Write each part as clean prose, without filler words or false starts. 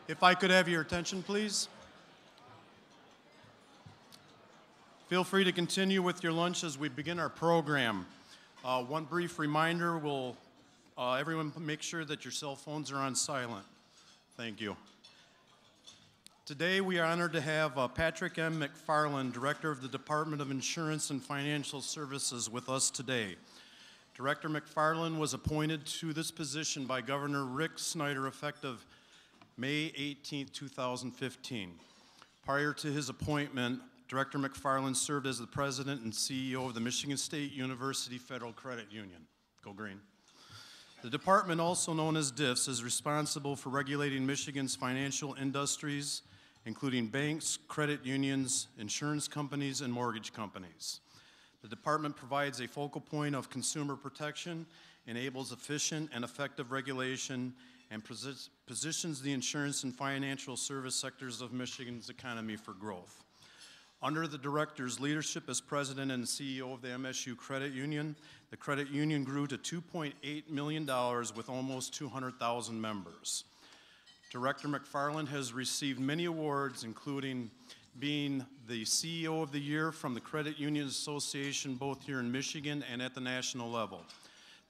If I could have your attention, please. Feel free to continue with your lunch as we begin our program. One brief reminder, everyone make sure that your cell phones are on silent. Thank you. Today we are honored to have Patrick M. McPharlin, Director of the Department of Insurance and Financial Services, with us today. Director McPharlin was appointed to this position by Governor Rick Snyder effective May 18, 2015. Prior to his appointment, Director McPharlin served as the President and CEO of the Michigan State University Federal Credit Union. Go Green. The department, also known as DIFS, is responsible for regulating Michigan's financial industries, including banks, credit unions, insurance companies, and mortgage companies. The department provides a focal point of consumer protection, enables efficient and effective regulation, and positions the insurance and financial service sectors of Michigan's economy for growth. Under the director's leadership as president and CEO of the MSU Credit Union, the credit union grew to $2.8 million with almost 200,000 members. Director McPharlin has received many awards, including being the CEO of the Year from the Credit Union Association, both here in Michigan and at the national level.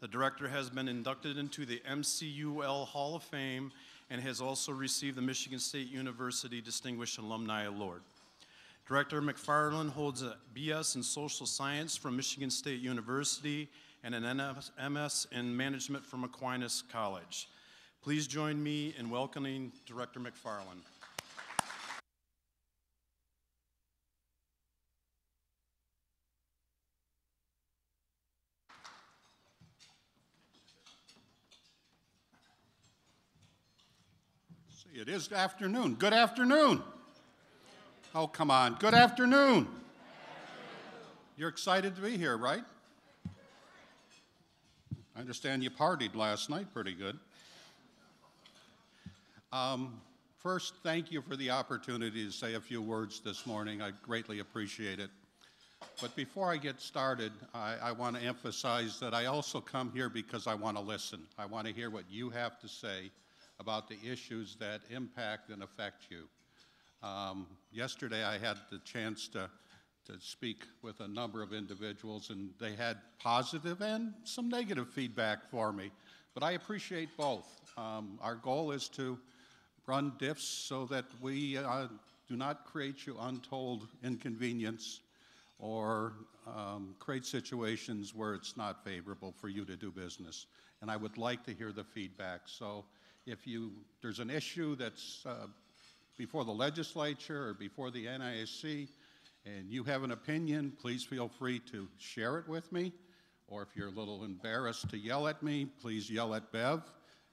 The director has been inducted into the MCUL Hall of Fame and has also received the Michigan State University Distinguished Alumni Award. Director McPharlin holds a BS in Social Science from Michigan State University and an MS in Management from Aquinas College. Please join me in welcoming Director McPharlin. It is afternoon. Good afternoon. Oh, come on. Good afternoon. You're excited to be here, right? I understand you partied last night pretty good. First, thank you for the opportunity to say a few words this morning. I greatly appreciate it. But before I get started, I want to emphasize that I also come here because I want to listen. I want to hear what you have to say about the issues that impact and affect you. Yesterday I had the chance to speak with a number of individuals, and they had positive and some negative feedback for me, but I appreciate both. Our goal is to run DIFS so that we do not create you untold inconvenience or create situations where it's not favorable for you to do business. And I would like to hear the feedback. So if there's an issue that's before the legislature or before the NISC and you have an opinion, please feel free to share it with me. Or if you're a little embarrassed to yell at me, please yell at Bev,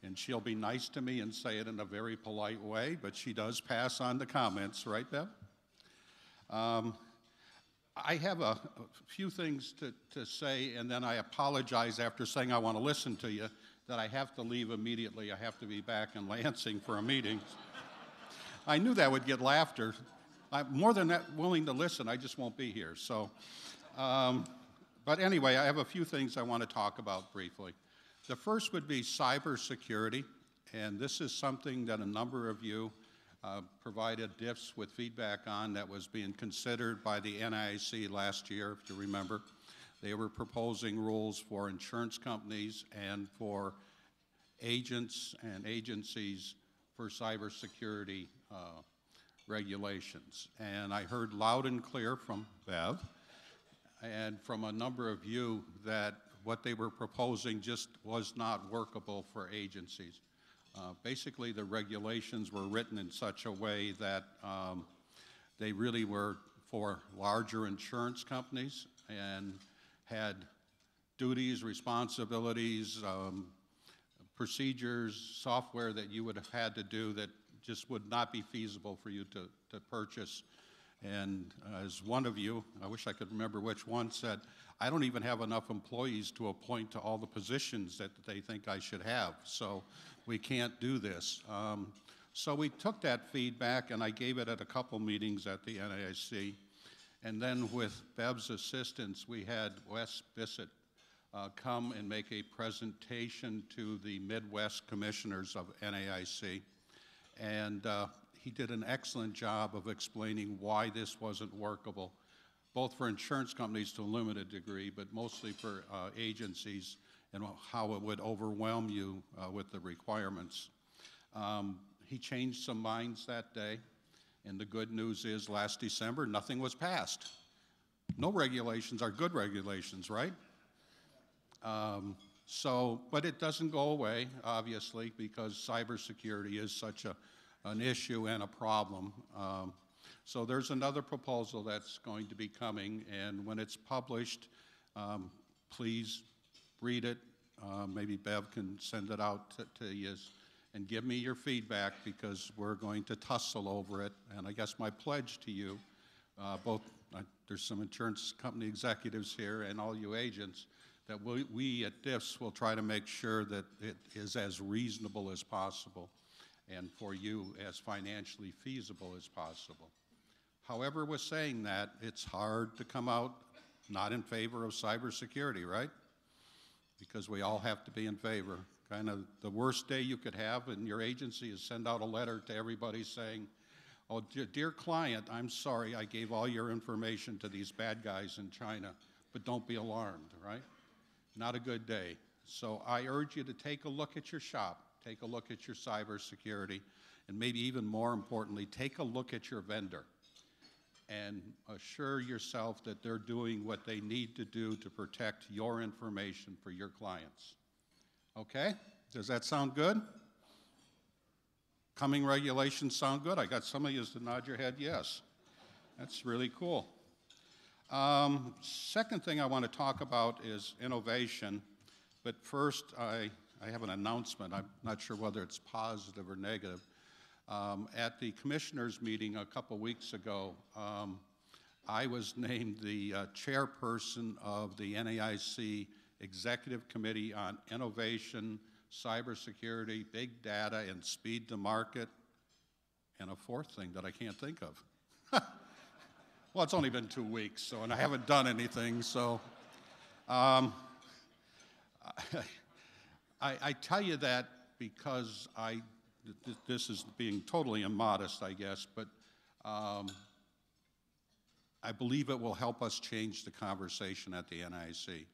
and she'll be nice to me and say it in a very polite way, but she does pass on the comments, right, Bev? I have a few things to say, and then I apologize after saying I want to listen to you that I have to leave immediately. I have to be back in Lansing for a meeting. I knew that would get laughter. I'm more than that willing to listen. I just won't be here. So, but anyway, I have a few things I want to talk about briefly. The first would be cybersecurity, and this is something that a number of you provided DIFS with feedback on that was being considered by the NIC last year, if you remember. They were proposing rules for insurance companies and for agents and agencies for cybersecurity regulations. And I heard loud and clear from Bev and from a number of you that what they were proposing just was not workable for agencies. Basically, the regulations were written in such a way that they really were for larger insurance companies and had duties, responsibilities, procedures, software that you would have had to do that just would not be feasible for you to purchase. And as one of you, I wish I could remember which one, said, I don't even have enough employees to appoint to all the positions that they think I should have, so we can't do this. So we took that feedback, and I gave it at a couple meetings at the NIC. And then with Bev's assistance, we had Wes Bissett come and make a presentation to the Midwest commissioners of NAIC. and he did an excellent job of explaining why this wasn't workable, both for insurance companies to a limited degree, but mostly for agencies, and how it would overwhelm you with the requirements. He changed some minds that day, and the good news is last December, nothing was passed. No regulations are good regulations, right? But it doesn't go away, obviously, because cybersecurity is such an issue and a problem. So there's another proposal that's going to be coming, and when it's published, please read it. Maybe Bev can send it out to you and give me your feedback, because we're going to tussle over it. And I guess my pledge to you, there's some insurance company executives here and all you agents, that we at DIFS will try to make sure that it is as reasonable as possible and for you as financially feasible as possible. However, with saying that, it's hard to come out not in favor of cybersecurity, right? Because we all have to be in favor. Kind of the worst day you could have in your agency is send out a letter to everybody saying, oh, dear client, I'm sorry I gave all your information to these bad guys in China, but don't be alarmed, right? Not a good day. So I urge you to take a look at your shop, take a look at your cybersecurity, and maybe even more importantly, take a look at your vendor and assure yourself that they're doing what they need to do to protect your information for your clients. Okay? Does that sound good? Coming regulations sound good? I got some of you to nod your head yes. That's really cool. Second thing I want to talk about is innovation, but first I have an announcement. I'm not sure whether it's positive or negative. At the commissioners meeting a couple weeks ago, I was named the chairperson of the NAIC Executive Committee on Innovation, Cybersecurity, Big Data, and Speed to Market, and a fourth thing that I can't think of. Well, it's only been 2 weeks, and I haven't done anything, so I tell you that because this is being totally immodest, I guess, but I believe it will help us change the conversation at the NIC.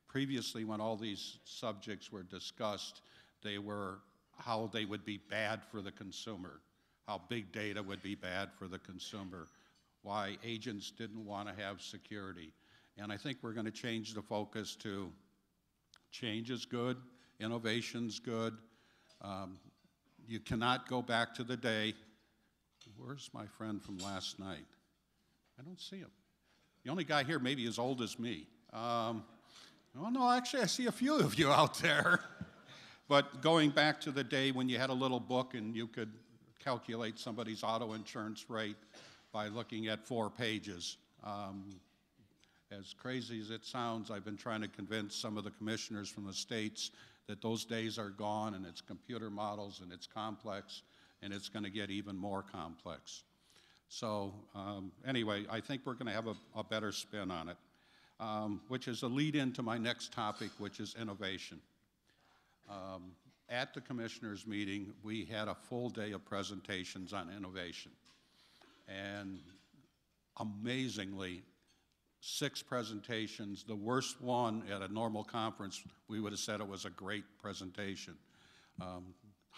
Previously, when all these subjects were discussed, they were how they would be bad for the consumer, how big data would be bad for the consumer, why agents didn't want to have security. And I think we're going to change the focus to change is good, innovation's good. You cannot go back to the day. Where's my friend from last night? I don't see him. The only guy here maybe as old as me. Oh no, actually I see a few of you out there. But going back to the day when you had a little book and you could calculate somebody's auto insurance rate by looking at 4 pages. As crazy as it sounds, I've been trying to convince some of the commissioners from the states that those days are gone, and it's computer models, and it's complex, and it's going to get even more complex. So anyway, I think we're going to have a better spin on it, which is a lead into my next topic, which is innovation. At the commissioners meeting, we had a full day of presentations on innovation. And amazingly, 6 presentations. The worst one at a normal conference, we would have said it was a great presentation.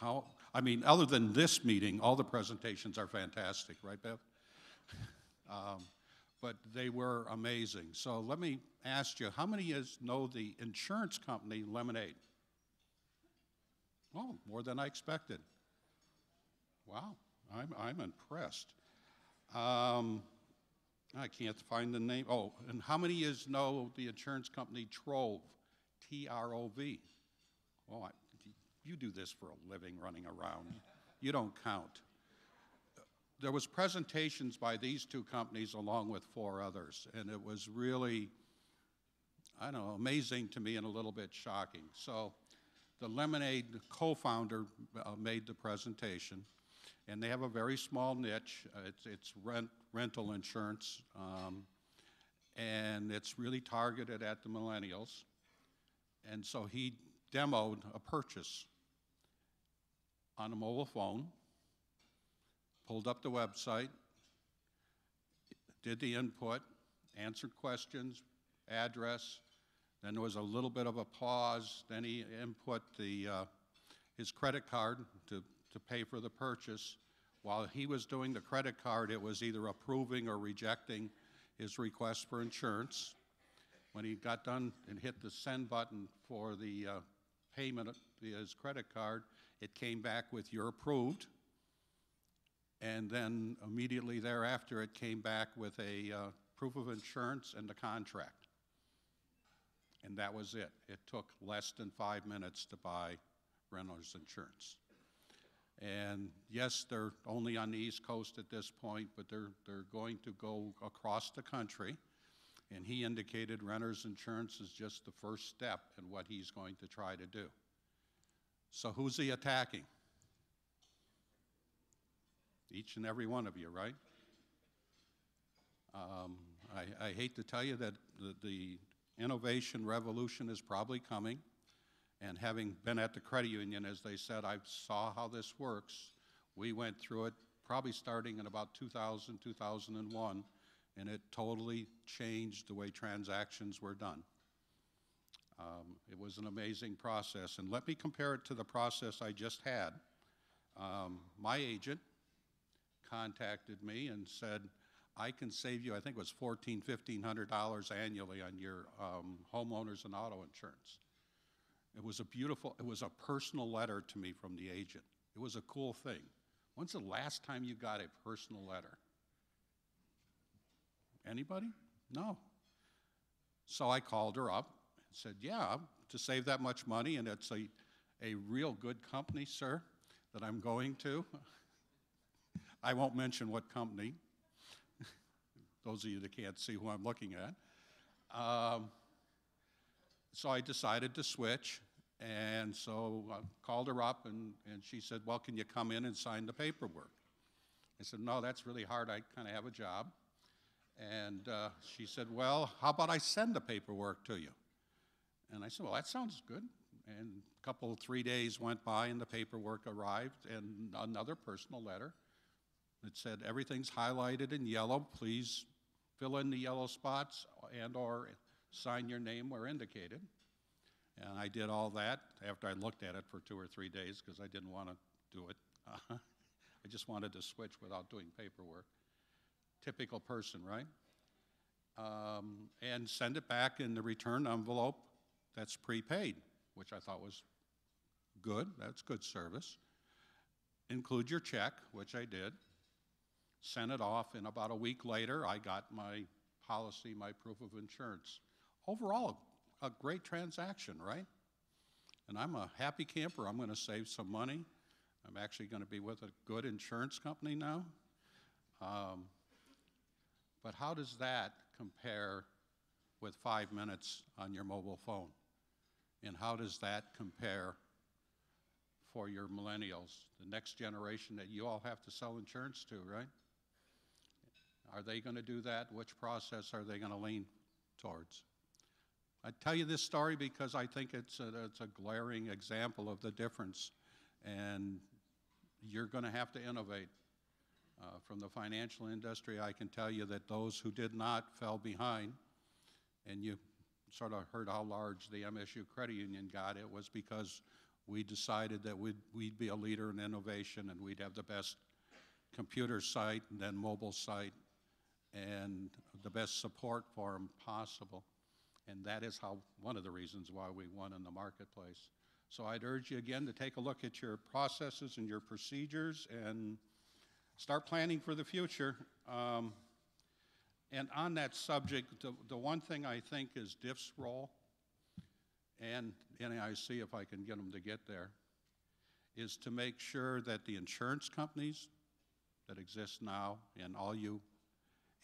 Other than this meeting, all the presentations are fantastic, right, Bev? But they were amazing. So let me ask you, how many of you know the insurance company Lemonade? Oh, more than I expected. Wow, I'm impressed. I can't find the name. Oh, and how many of you know the insurance company Trove, T-R-O-V? Oh, you do this for a living, running around. You don't count. There was presentations by these 2 companies along with 4 others, and it was really, I don't know, amazing to me and a little bit shocking. So the Lemonade co-founder made the presentation, and they have a very small niche. It's rental insurance, and it's really targeted at the millennials. And so he demoed a purchase on a mobile phone, pulled up the website, did the input, answered questions, address, then there was a little bit of a pause, then he input his credit card to pay for the purchase. While he was doing the credit card, it was either approving or rejecting his request for insurance. When he got done and hit the send button for the payment of his credit card, it came back with "you're approved." And then immediately thereafter, it came back with a proof of insurance and the contract. And that was it. It took less than 5 minutes to buy renter's insurance. And yes, they're only on the East Coast at this point, but they're going to go across the country. And he indicated renter's insurance is just the first step in what he's going to try to do. So who's he attacking? Each and every one of you, right? I hate to tell you that the innovation revolution is probably coming. And having been at the credit union, as they said, I saw how this works. We went through it probably starting in about 2000, 2001, and it totally changed the way transactions were done. It was an amazing process. And let me compare it to the process I just had. My agent contacted me and said, I can save you, I think it was $1,400, $1,500 annually on your homeowners and auto insurance. It was a personal letter to me from the agent. It was a cool thing. When's the last time you got a personal letter? Anybody? No. So I called her up and said, yeah, to save that much money, and it's a real good company, sir, that I'm going to. I won't mention what company. Those of you that can't see who I'm looking at. So I decided to switch, and so I called her up, and she said, well, can you come in and sign the paperwork? I said, no, that's really hard. I kind of have a job. And she said, well, how about I send the paperwork to you? And I said, well, that sounds good. And a couple, 3 days went by, and the paperwork arrived, and another personal letter. It said, everything's highlighted in yellow. Please fill in the yellow spots and/or sign your name where indicated. And I did all that after I looked at it for 2 or 3 days because I didn't want to do it. I just wanted to switch without doing paperwork. Typical person, right? And send it back in the return envelope that's prepaid, which I thought was good. That's good service. Include your check, which I did. Sent it off, and about a week later, I got my policy, my proof of insurance. Overall, a great transaction, right? And I'm a happy camper. I'm going to save some money. I'm actually going to be with a good insurance company now. But how does that compare with 5 minutes on your mobile phone? And how does that compare for your millennials, the next generation that you all have to sell insurance to, right? Are they going to do that? Which process are they going to lean towards? I tell you this story because I think it's a glaring example of the difference, and you're going to have to innovate. From the financial industry, I can tell you that those who did not fell behind, and you sort of heard how large the MSU Credit Union got. It was because we decided that we'd be a leader in innovation, and we'd have the best computer site and then mobile site and the best support for them possible. And that is one of the reasons why we won in the marketplace. So I'd urge you again to take a look at your processes and your procedures and start planning for the future. And on that subject, the one thing I think is DIFS' role, and NAIC, if I can get them to get there, is to make sure that the insurance companies that exist now and all you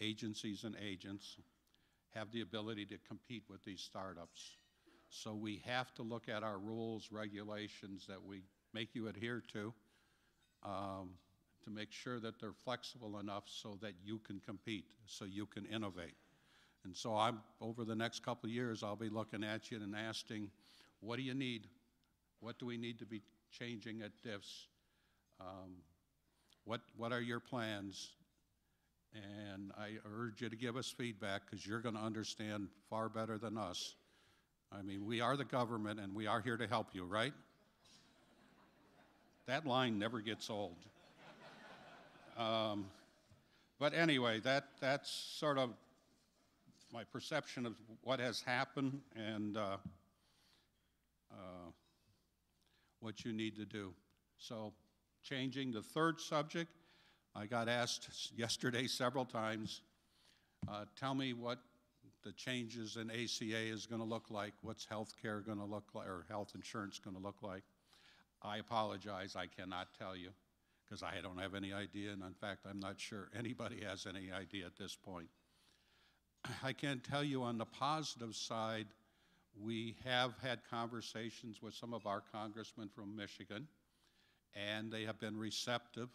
agencies and agents have the ability to compete with these startups. So we have to look at our rules, regulations that we make you adhere to make sure that they're flexible enough so that you can compete, so you can innovate. And so over the next couple of years, I'll be looking at you and asking, what do you need? What do we need to be changing at DIFS? What are your plans? And I urge you to give us feedback because you're going to understand far better than us. I mean, we are the government and we are here to help you, right? That line never gets old. But anyway, that's sort of my perception of what has happened and what you need to do. So changing the third subject, I got asked yesterday several times, tell me what the changes in ACA is going to look like, what's health care going to look like, or health insurance going to look like. I apologize, I cannot tell you, because I don't have any idea, and in fact, I'm not sure anybody has any idea at this point. I can tell you on the positive side, we have had conversations with some of our congressmen from Michigan, and they have been receptive,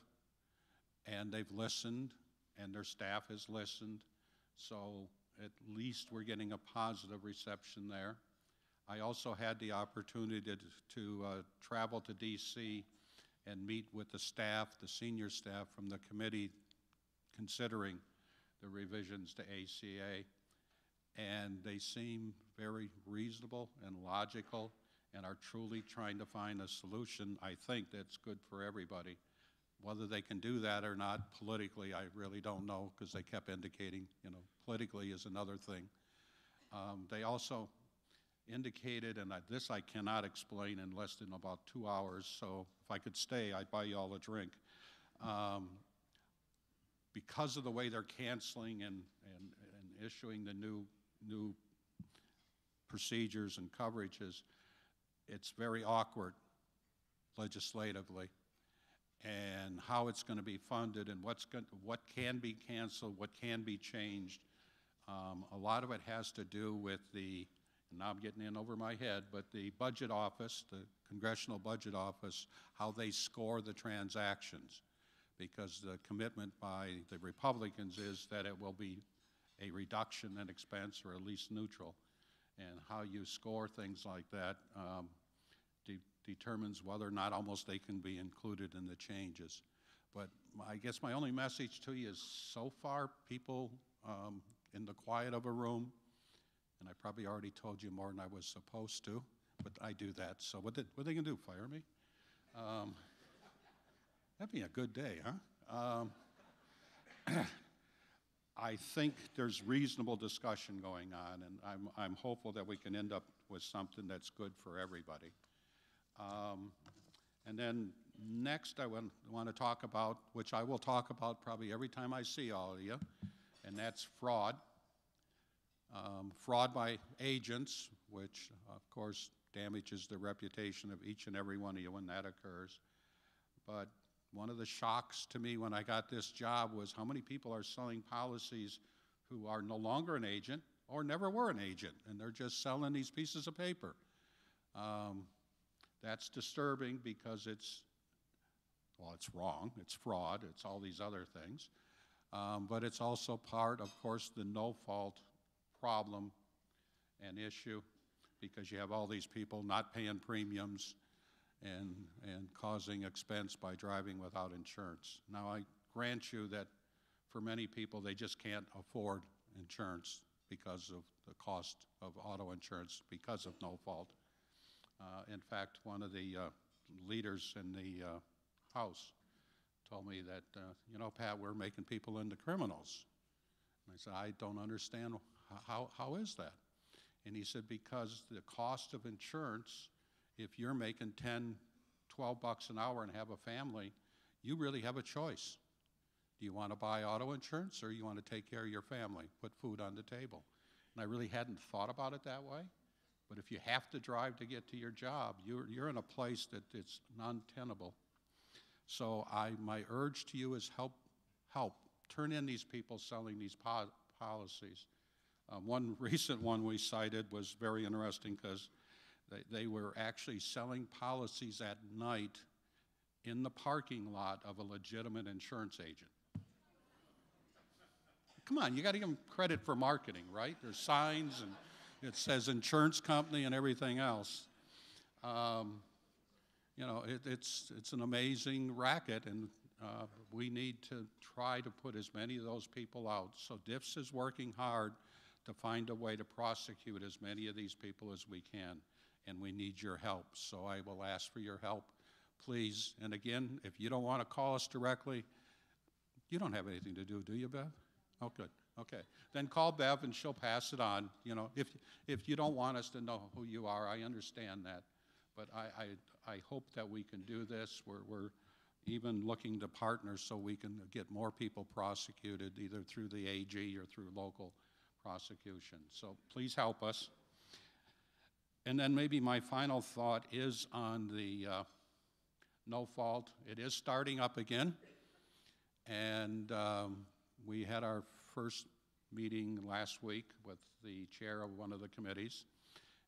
and they've listened, and their staff has listened, so at least we're getting a positive reception there. I also had the opportunity to travel to D.C. and meet with the staff, the senior staff from the committee considering the revisions to ACA, and they seem very reasonable and logical and are truly trying to find a solution, I think, that's good for everybody. Whether they can do that or not politically, I really don't know, because they kept indicating, you know, politically is another thing. They also indicated, and this I cannot explain in less than about 2 hours, so if I could stay, I'd buy you all a drink. Because of the way they're canceling and issuing the new procedures and coverages, it's very awkward legislatively, and how it's going to be funded and what can be canceled, what can be changed. A lot of it has to do with the, and now I'm getting in over my head, but the budget office, the Congressional Budget Office, how they score the transactions, because the commitment by the Republicans is that it will be a reduction in expense or at least neutral, and how you score things like that determines whether or not almost they can be included in the changes. But I guess my only message to you is, so far, people in the quiet of a room, and I probably already told you more than I was supposed to, but I do that. So what are they going to do, fire me? That'd be a good day, huh? I think there's reasonable discussion going on, and I'm hopeful that we can end up with something that's good for everybody. And then next I want to talk about, which I will talk about probably every time I see all of you, and that's fraud. Fraud by agents, which of course damages the reputation of each and every one of you when that occurs. But one of the shocks to me when I got this job was how many people are selling policies who are no longer an agent or never were an agent, and they're just selling these pieces of paper. That's disturbing because it's wrong, it's fraud, it's all these other things. But it's also part, of course, the no-fault problem and issue, because you have all these people not paying premiums and causing expense by driving without insurance. Now, I grant you that for many people, they just can't afford insurance because of the cost of auto insurance because of no fault. In fact, one of the leaders in the House told me that, you know, Pat, we're making people into criminals. And I said, I don't understand, how is that? And he said, because the cost of insurance, if you're making 10, 12 bucks an hour and have a family, you really have a choice. Do you want to buy auto insurance, or you want to take care of your family, put food on the table? And I really hadn't thought about it that way. But if you have to drive to get to your job, you're in a place that it's non-tenable. So my urge to you is help turn in these people selling these policies. One recent one we cited was very interesting because they were actually selling policies at night in the parking lot of a legitimate insurance agent. Come on, you got to give them credit for marketing, right? There's signs and it says insurance company and everything else. You know, it's an amazing racket, and we need to try to put as many of those people out. So DIFS is working hard to find a way to prosecute as many of these people as we can, and we need your help. So I will ask for your help, please. And again, if you don't want to call us directly, you don't have anything to do you, Bev? Oh, good. Okay. Then call Bev and she'll pass it on. You know, if you don't want us to know who you are, I understand that. But I hope that we can do this. We're even looking to partners so we can get more people prosecuted, either through the AG or through local prosecution. So please help us. And then maybe my final thought is on the no fault. It is starting up again. And we had our first meeting last week with the chair of one of the committees.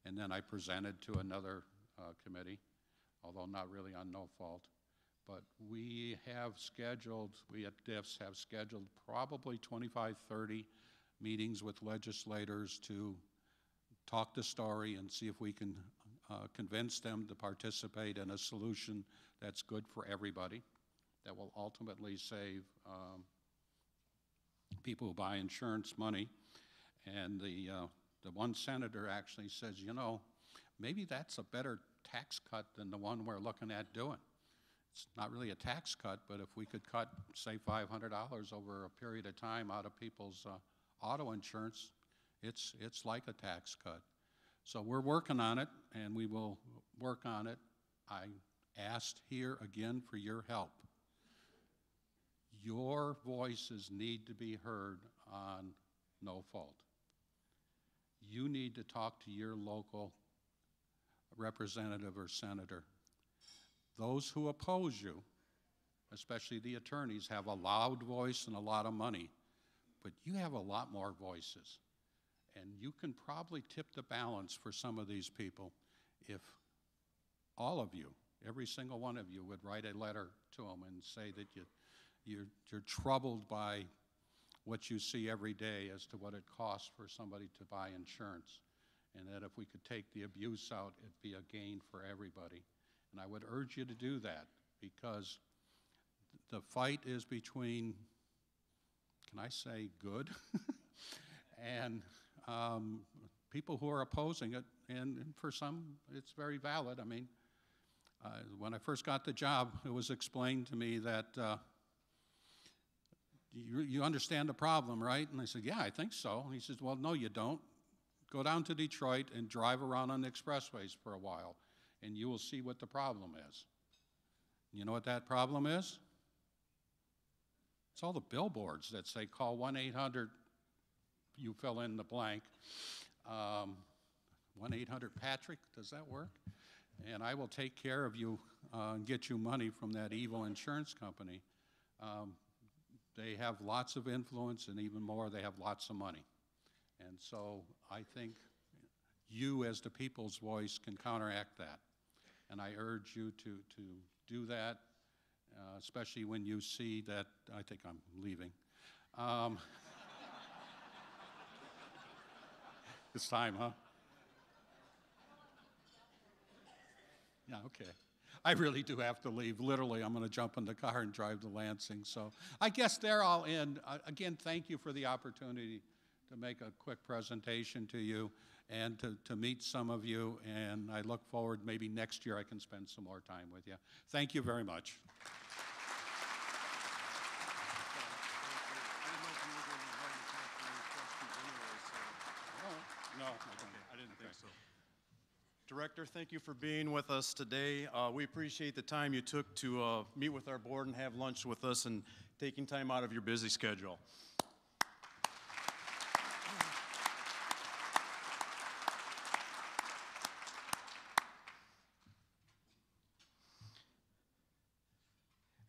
And then I presented to another committee, although not really on no fault. But we have scheduled, we at DIFS have scheduled probably 25, 30 meetings with legislators to talk the story and see if we can convince them to participate in a solution that's good for everybody, that will ultimately save people who buy insurance money. And the one senator actually says, you know, maybe that's a better tax cut than the one we're looking at doing. It's not really a tax cut, but if we could cut, say, $500 over a period of time out of people's auto insurance, it's like a tax cut. So we're working on it, and we will work on it. I asked here again for your help. Your voices need to be heard on no fault. You need to talk to your local representative or senator. Those who oppose you, especially the attorneys, have a loud voice and a lot of money, but you have a lot more voices. And you can probably tip the balance for some of these people if all of you, every single one of you, would write a letter to them and say that you're troubled by what you see every day as to what it costs for somebody to buy insurance, and that if we could take the abuse out, it'd be a gain for everybody. And I would urge you to do that, because the fight is between, can I say good, and people who are opposing it, and for some, it's very valid. I mean, when I first got the job, it was explained to me that you understand the problem, right? And I said, yeah, I think so. And he says, well, no, you don't. Go down to Detroit and drive around on the expressways for a while, and you will see what the problem is. You know what that problem is? It's all the billboards that say, call 1-800, you fill in the blank, 1-800-PATRICK, does that work? And I will take care of you and get you money from that evil insurance company. They have lots of influence, and even more, they have lots of money. And so I think you, as the people's voice, can counteract that. And I urge you to do that, especially when you see that, I think I'm leaving. It's time, huh? Yeah, okay. I really do have to leave. Literally, I'm going to jump in the car and drive to Lansing. So I guess they're all in. Again, thank you for the opportunity to make a quick presentation to you and to meet some of you. And I look forward, maybe next year I can spend some more time with you. Thank you very much. No, I didn't think so. Director, thank you for being with us today. We appreciate the time you took to meet with our board and have lunch with us and taking time out of your busy schedule.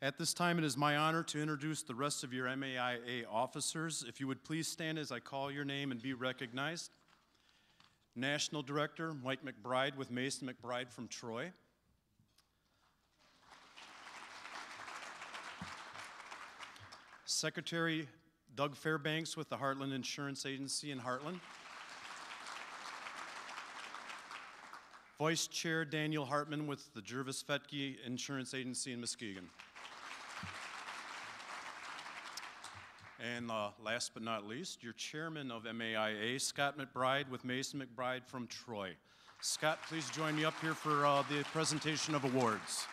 At this time, it is my honor to introduce the rest of your MAIA officers. If you would please stand as I call your name and be recognized. National Director Mike McBride with Mason McBride from Troy. Secretary Doug Fairbanks with the Heartland Insurance Agency in Heartland. Vice Chair Daniel Hartman with the Jervis Fetke Insurance Agency in Muskegon. And last but not least, your chairman of MAIA, Scott McBride with Mason McBride from Troy. Scott, please join me up here for the presentation of awards.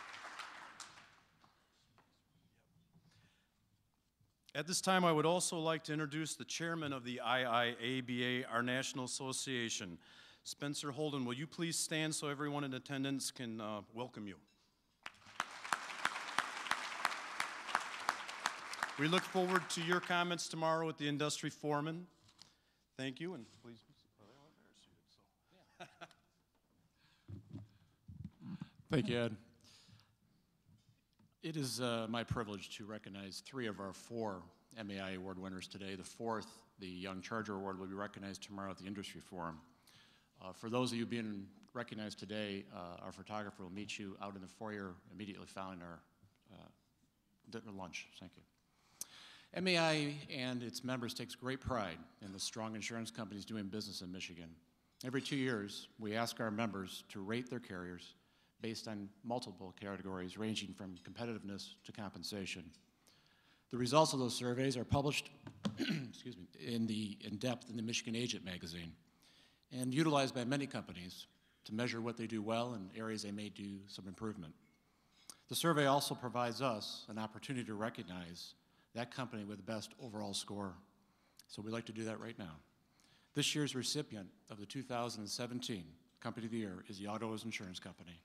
At this time, I would also like to introduce the chairman of the IIABA, our national association. Spencer Holden, will you please stand so everyone in attendance can welcome you? We look forward to your comments tomorrow at the industry foreman. Thank you, and please. Thank you, Ed. It is my privilege to recognize 3 of our 4 MAI Award winners today. The 4th, the Young Charger Award, will be recognized tomorrow at the Industry Forum. For those of you being recognized today, our photographer will meet you out in the foyer immediately following our lunch. Thank you. MAI and its members takes great pride in the strong insurance companies doing business in Michigan. Every 2 years, we ask our members to rate their carriers based on multiple categories ranging from competitiveness to compensation. The results of those surveys are published excuse me, in depth in the Michigan Agent magazine and utilized by many companies to measure what they do well and areas they may do some improvement. The survey also provides us an opportunity to recognize that company with the best overall score. So we'd like to do that right now. This year's recipient of the 2017 Company of the Year is the Auto Insurance Company.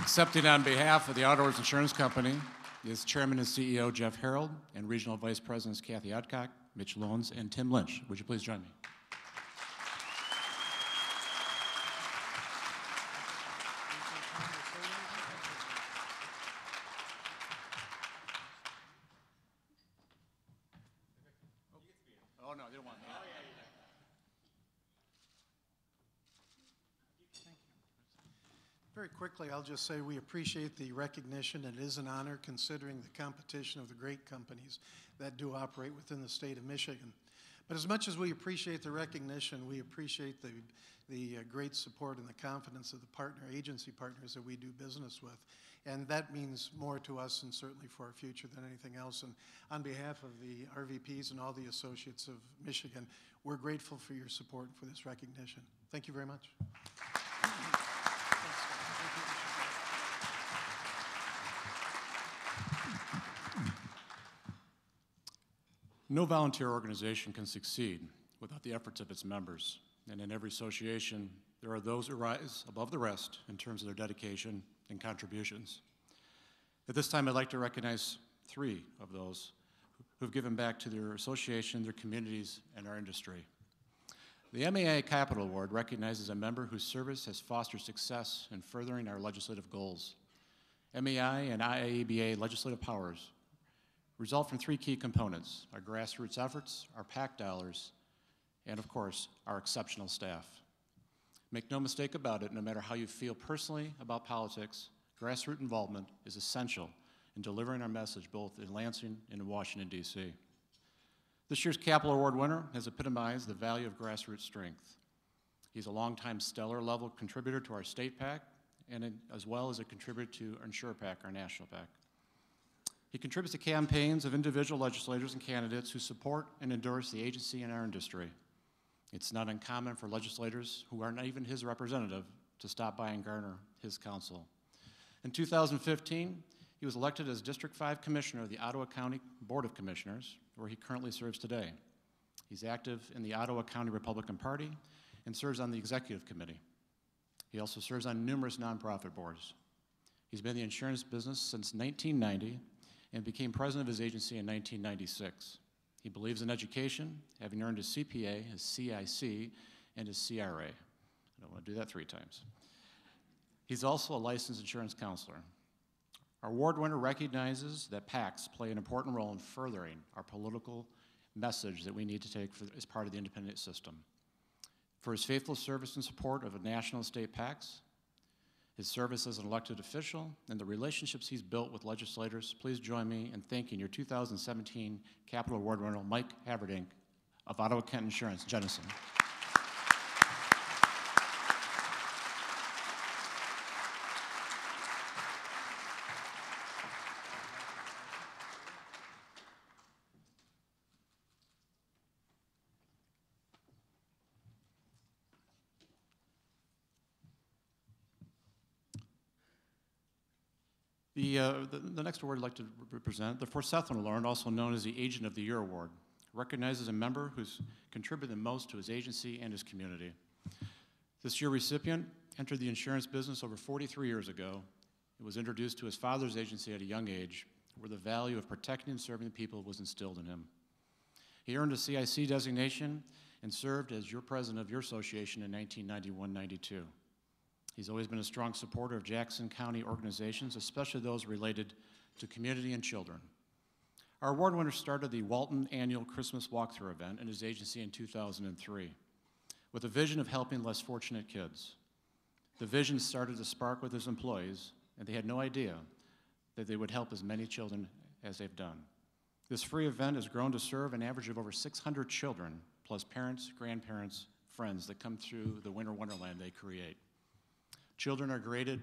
Accepting on behalf of the Auto Insurance Company is Chairman and CEO Jeff Harold and Regional Vice Presidents Kathy Adcock, Mitch Loans, and Tim Lynch. Would you please join me? Oh, no, they don't want me. Very quickly, I'll just say we appreciate the recognition. It is an honor considering the competition of the great companies that do operate within the state of Michigan. But as much as we appreciate the recognition, we appreciate the great support and the confidence of the agency partners that we do business with. And that means more to us and certainly for our future than anything else. And on behalf of the RVPs and all the associates of Michigan, we're grateful for your support for this recognition. Thank you very much. No volunteer organization can succeed without the efforts of its members. And in every association, there are those who rise above the rest in terms of their dedication and contributions. At this time, I'd like to recognize 3 of those who've given back to their association, their communities, and our industry. The MAI Capital Award recognizes a member whose service has fostered success in furthering our legislative goals. MAI and IABA legislative powers result from 3 key components: our grassroots efforts, our PAC dollars, and of course, our exceptional staff. Make no mistake about it, no matter how you feel personally about politics, grassroots involvement is essential in delivering our message both in Lansing and in Washington, D.C. This year's Capital Award winner has epitomized the value of grassroots strength. He's a longtime stellar level contributor to our state PAC, and as well as a contributor to our Insure PAC, our national PAC. He contributes to campaigns of individual legislators and candidates who support and endorse the agency and our industry. It's not uncommon for legislators who are not even his representative to stop by and garner his counsel. In 2015, he was elected as District 5 Commissioner of the Ottawa County Board of Commissioners, where he currently serves today. He's active in the Ottawa County Republican Party and serves on the Executive Committee. He also serves on numerous nonprofit boards. He's been in the insurance business since 1990 and became president of his agency in 1996. He believes in education, having earned his CPA, his CIC, and his CRA. I don't want to do that 3 times. He's also a licensed insurance counselor. Our award winner recognizes that PACs play an important role in furthering our political message that we need to take as part of the independent system. For his faithful service and support of national and state PACs, his service as an elected official, and the relationships he's built with legislators, please join me in thanking your 2017 Capital Award winner, Mike Haverdink of Ottawa Kent Insurance, Jennison. The next award I'd like to present, the Forsython Award, also known as the Agent of the Year Award, recognizes a member who's contributed the most to his agency and his community. This year's recipient entered the insurance business over 43 years ago. It was introduced to his father's agency at a young age, where the value of protecting and serving the people was instilled in him. He earned a CIC designation and served as your president of your association in 1991-92. He's always been a strong supporter of Jackson County organizations, especially those related to community and children. Our award winner started the Walton Annual Christmas Walkthrough event in his agency in 2003 with a vision of helping less fortunate kids. The vision started to spark with his employees, and they had no idea that they would help as many children as they've done. This free event has grown to serve an average of over 600 children, plus parents, grandparents, friends that come through the winter wonderland they create. Children are greeted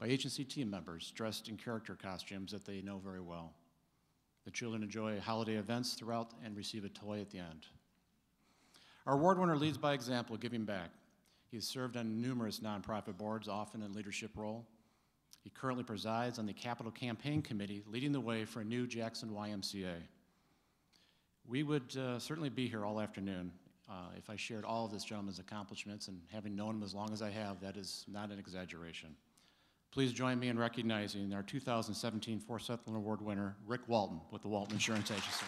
by agency team members dressed in character costumes that they know very well. The children enjoy holiday events throughout and receive a toy at the end. Our award winner leads by example, giving back. He has served on numerous nonprofit boards, often in leadership role. He currently presides on the Capital Campaign Committee, leading the way for a new Jackson YMCA. We would certainly be here all afternoon if I shared all of this gentleman's accomplishments, and having known him as long as I have, that is not an exaggeration. Please join me in recognizing our 2017 Forsython Award winner, Rick Walton, with the Walton Insurance Agency.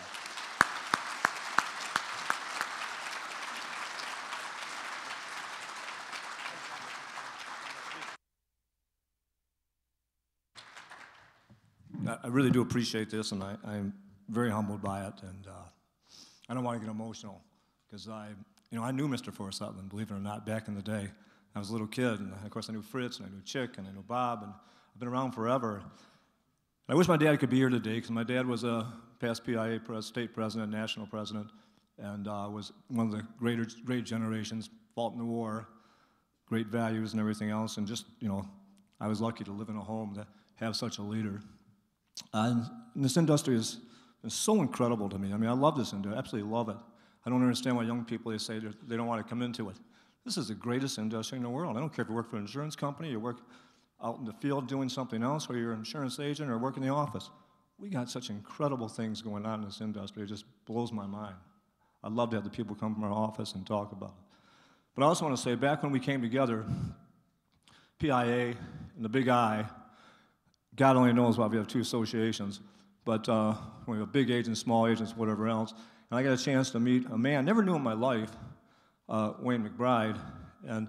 I really do appreciate this, and I'm very humbled by it, and I don't want to get emotional, because I knew Mr. Forsython, believe it or not, back in the day. I was a little kid, and of course I knew Fritz, and I knew Chick, and I knew Bob, and I've been around forever. And I wish my dad could be here today, because my dad was a past PIA state president, national president, and was one of the great generations, fought in the war, great values and everything else, and just, I was lucky to live in a home that have such a leader. And this industry has been so incredible to me. I mean, I love this industry, I absolutely love it. I don't understand why young people, they say they don't want to come into it. This is the greatest industry in the world. I don't care if you work for an insurance company, you work out in the field doing something else, or you're an insurance agent or work in the office. We got such incredible things going on in this industry. It just blows my mind. I'd love to have the people come from our office and talk about it. But I also want to say, back when we came together, PIA and the Big I, God only knows why we have two associations, but we have big agents, small agents, whatever else. And I got a chance to meet a man I never knew in my life, Wayne McBride. And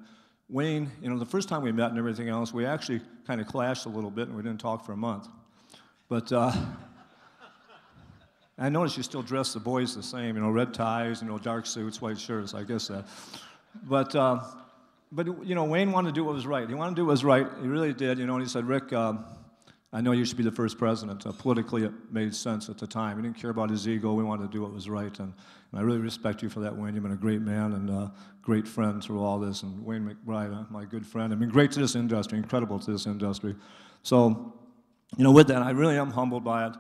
Wayne, the first time we met and everything else, we actually kind of clashed a little bit, and we didn't talk for a month. But I noticed you still dress the boys the same, red ties, dark suits, white shirts, I guess that. But Wayne wanted to do what was right. He wanted to do what was right. He really did, and he said, Rick, I know you should be the first president. Politically, it made sense at the time. He didn't care about his ego. We wanted to do what was right, and I really respect you for that, Wayne. You've been a great man and a great friend through all this, and Wayne McBride, my good friend, been great to this industry, incredible to this industry. So, with that, I really am humbled by it.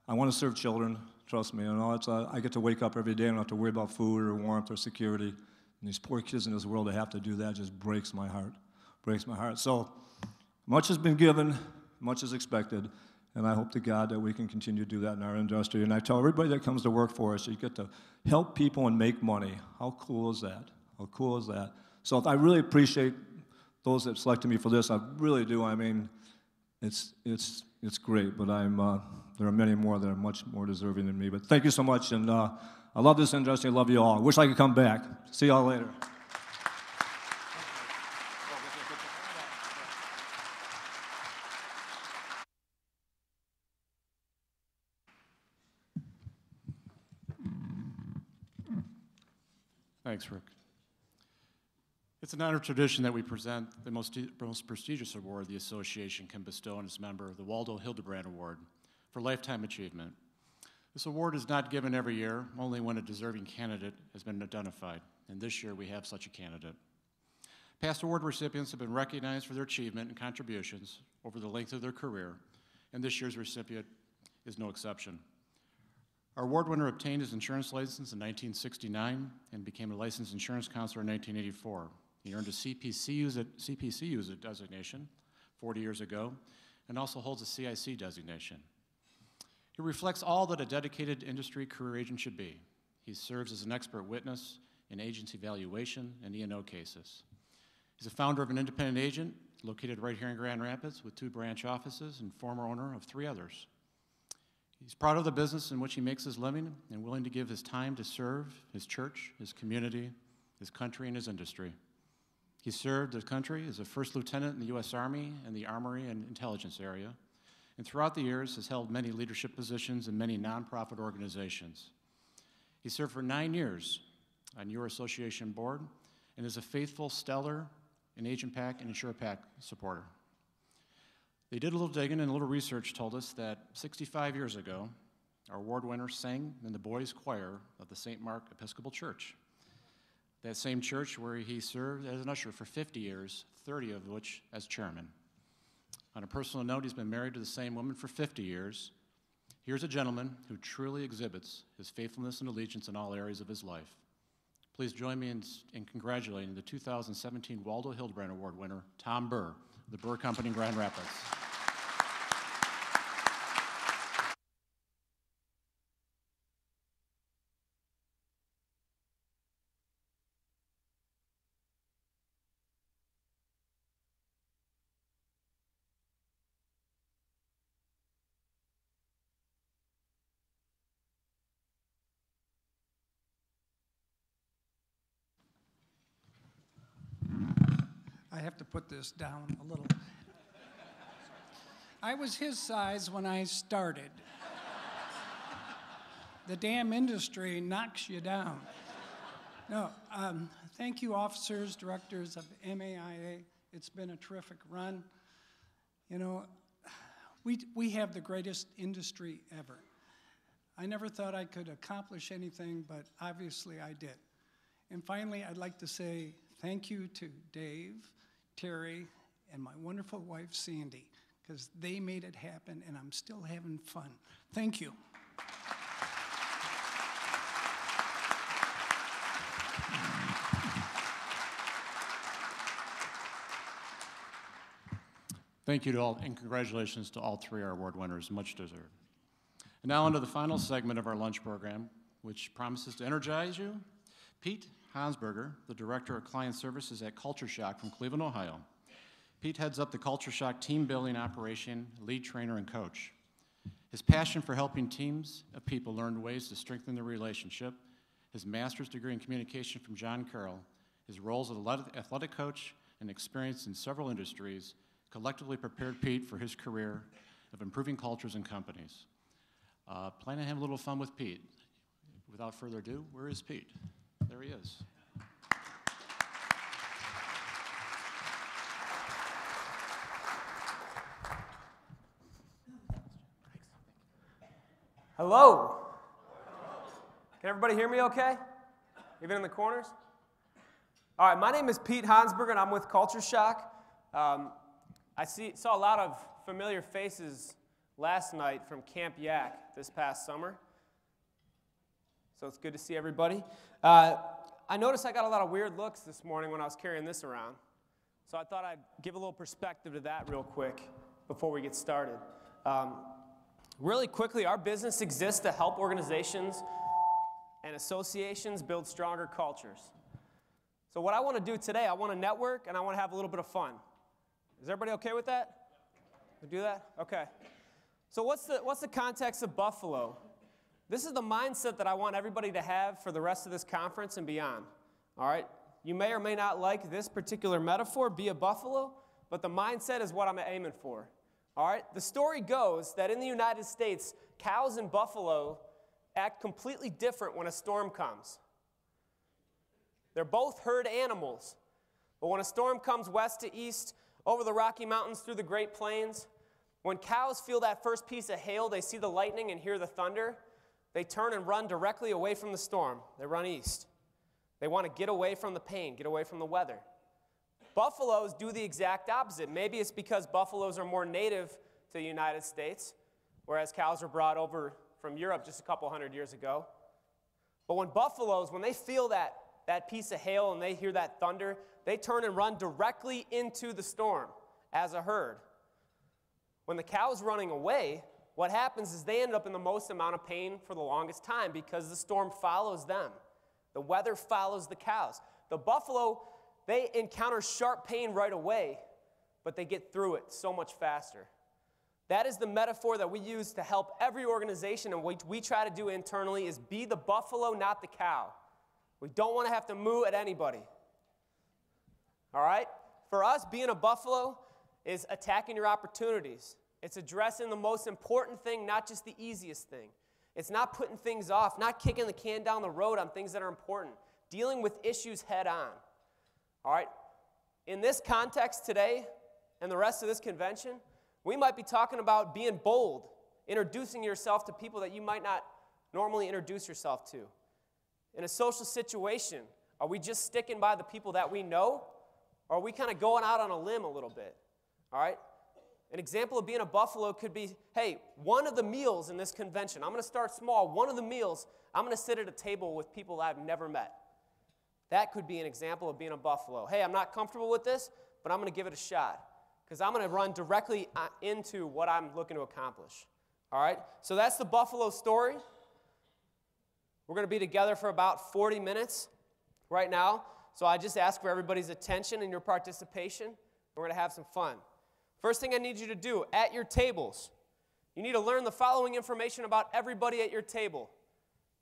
I want to serve children, trust me. I get to wake up every day and I don't have to worry about food or warmth or security. And these poor kids in this world that have to do that just breaks my heart, breaks my heart. So, much has been given, much is expected, and I hope to God that we can continue to do that in our industry. And I tell everybody that comes to work for us, you get to help people and make money. How cool is that? How cool is that? So I really appreciate those that selected me for this. I really do. I mean, it's great, but there are many more that are much more deserving than me. But thank you so much, and I love this industry. I love you all. I wish I could come back. See y'all later. Thanks, Rick. It's an honor tradition that we present the most prestigious award the association can bestow on its member, the Waldo Hildebrand Award for Lifetime Achievement. This award is not given every year, only when a deserving candidate has been identified, and this year we have such a candidate. Past award recipients have been recognized for their achievement and contributions over the length of their career, and this year's recipient is no exception. Our award winner obtained his insurance license in 1969 and became a licensed insurance counselor in 1984. He earned a CPC user designation 40 years ago and also holds a CIC designation. He reflects all that a dedicated industry career agent should be. He serves as an expert witness in agency valuation and E&O cases. He's a founder of an independent agent located right here in Grand Rapids with 2 branch offices and former owner of 3 others. He's proud of the business in which he makes his living and willing to give his time to serve his church, his community, his country, and his industry. He served the country as a first lieutenant in the U.S. Army and the Armory and Intelligence area, and throughout the years has held many leadership positions in many nonprofit organizations. He served for 9 years on your association board and is a faithful Stellar and Agent PAC and InsurePAC supporter. They did a little digging and a little research told us that 65 years ago, our award winner sang in the boys' choir of the St. Mark Episcopal Church. That same church where he served as an usher for 50 years, 30 of which as chairman. On a personal note, he's been married to the same woman for 50 years. Here's a gentleman who truly exhibits his faithfulness and allegiance in all areas of his life. Please join me in congratulating the 2017 Waldo Hildebrand Award winner, Tom Burr, of the Burr Company in Grand Rapids. I have to put this down a little. I was his size when I started. The damn industry knocks you down. No, thank you, officers, directors of MAIA. It's been a terrific run. You know, we have the greatest industry ever. I never thought I could accomplish anything, but obviously I did. And finally, I'd like to say thank you to Dave, Terry, and my wonderful wife, Sandy, because they made it happen, and I'm still having fun. Thank you. Thank you to all, and congratulations to all 3 our award winners, much deserved. And now on to the final segment of our lunch program, which promises to energize you. Pete Hansberger, the Director of Client Services at CultureShoc from Cleveland, Ohio. Pete heads up the CultureShoc team building operation, lead trainer, and coach. His passion for helping teams of people learn ways to strengthen their relationship, his master's degree in communication from John Carroll, his roles as an athletic coach, and experience in several industries collectively prepared Pete for his career of improving cultures and companies. Plan to have a little fun with Pete. Without further ado, where is Pete? There he is. Hello. Can everybody hear me okay? Even in the corners? All right, my name is Pete Hansberger, and I'm with CultureShoc. I saw a lot of familiar faces last night from Camp Yak this past summer. So it's good to see everybody. I noticed I got a lot of weird looks this morning when I was carrying this around. So I thought I'd give a little perspective to that real quick before we get started. Really quickly, our business exists to help organizations and associations build stronger cultures. So what I want to do today, I want to network and I want to have a little bit of fun. Is everybody okay with that? We do that? Okay. So what's the context of Buffalo? This is the mindset that I want everybody to have for the rest of this conference and beyond. All right? You may or may not like this particular metaphor, be a buffalo, but the mindset is what I'm aiming for. All right? The story goes that in the United States, cows and buffalo act completely different when a storm comes. They're both herd animals. But when a storm comes west to east, over the Rocky Mountains, through the Great Plains, when cows feel that first piece of hail, they see the lightning and hear the thunder, they turn and run directly away from the storm. They run east. They want to get away from the pain, get away from the weather. Buffaloes do the exact opposite. Maybe it's because buffaloes are more native to the United States, whereas cows were brought over from Europe just a couple hundred years ago. But when buffaloes, when they feel that piece of hail and they hear that thunder, they turn and run directly into the storm as a herd. When the cow's running away, what happens is they end up in the most amount of pain for the longest time because the storm follows them. The weather follows the cows. The buffalo, they encounter sharp pain right away, but they get through it so much faster. That is the metaphor that we use to help every organization, and what we try to do internally is be the buffalo, not the cow. We don't want to have to moo at anybody. All right? For us, being a buffalo is attacking your opportunities. It's addressing the most important thing, not just the easiest thing. It's not putting things off, not kicking the can down the road on things that are important. Dealing with issues head on. All right? In this context today and the rest of this convention, we might be talking about being bold, introducing yourself to people that you might not normally introduce yourself to. In a social situation, are we just sticking by the people that we know, or are we kind of going out on a limb a little bit? All right? An example of being a buffalo could be, hey, one of the meals in this convention, I'm going to start small. One of the meals, I'm going to sit at a table with people I've never met. That could be an example of being a buffalo. Hey, I'm not comfortable with this, but I'm going to give it a shot because I'm going to run directly into what I'm looking to accomplish. All right? So that's the buffalo story. We're going to be together for about 40 minutes right now. So I just ask for everybody's attention and your participation. We're going to have some fun. First thing I need you to do, at your tables, you need to learn the following information about everybody at your table.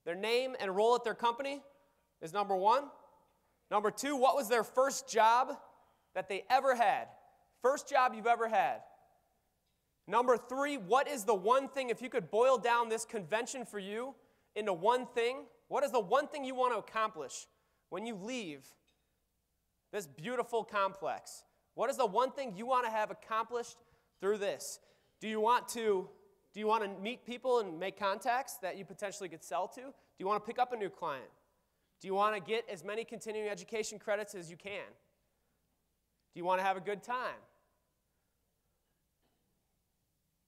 Their name and role at their company is number one. Number two, what was their first job that they ever had? First job you've ever had. Number three, what is the one thing, if you could boil down this convention for you into one thing, what is the one thing you want to accomplish when you leave this beautiful complex? What is the one thing you want to have accomplished through this? Do you want to meet people and make contacts that you potentially could sell to? Do you want to pick up a new client? Do you want to get as many continuing education credits as you can? Do you want to have a good time?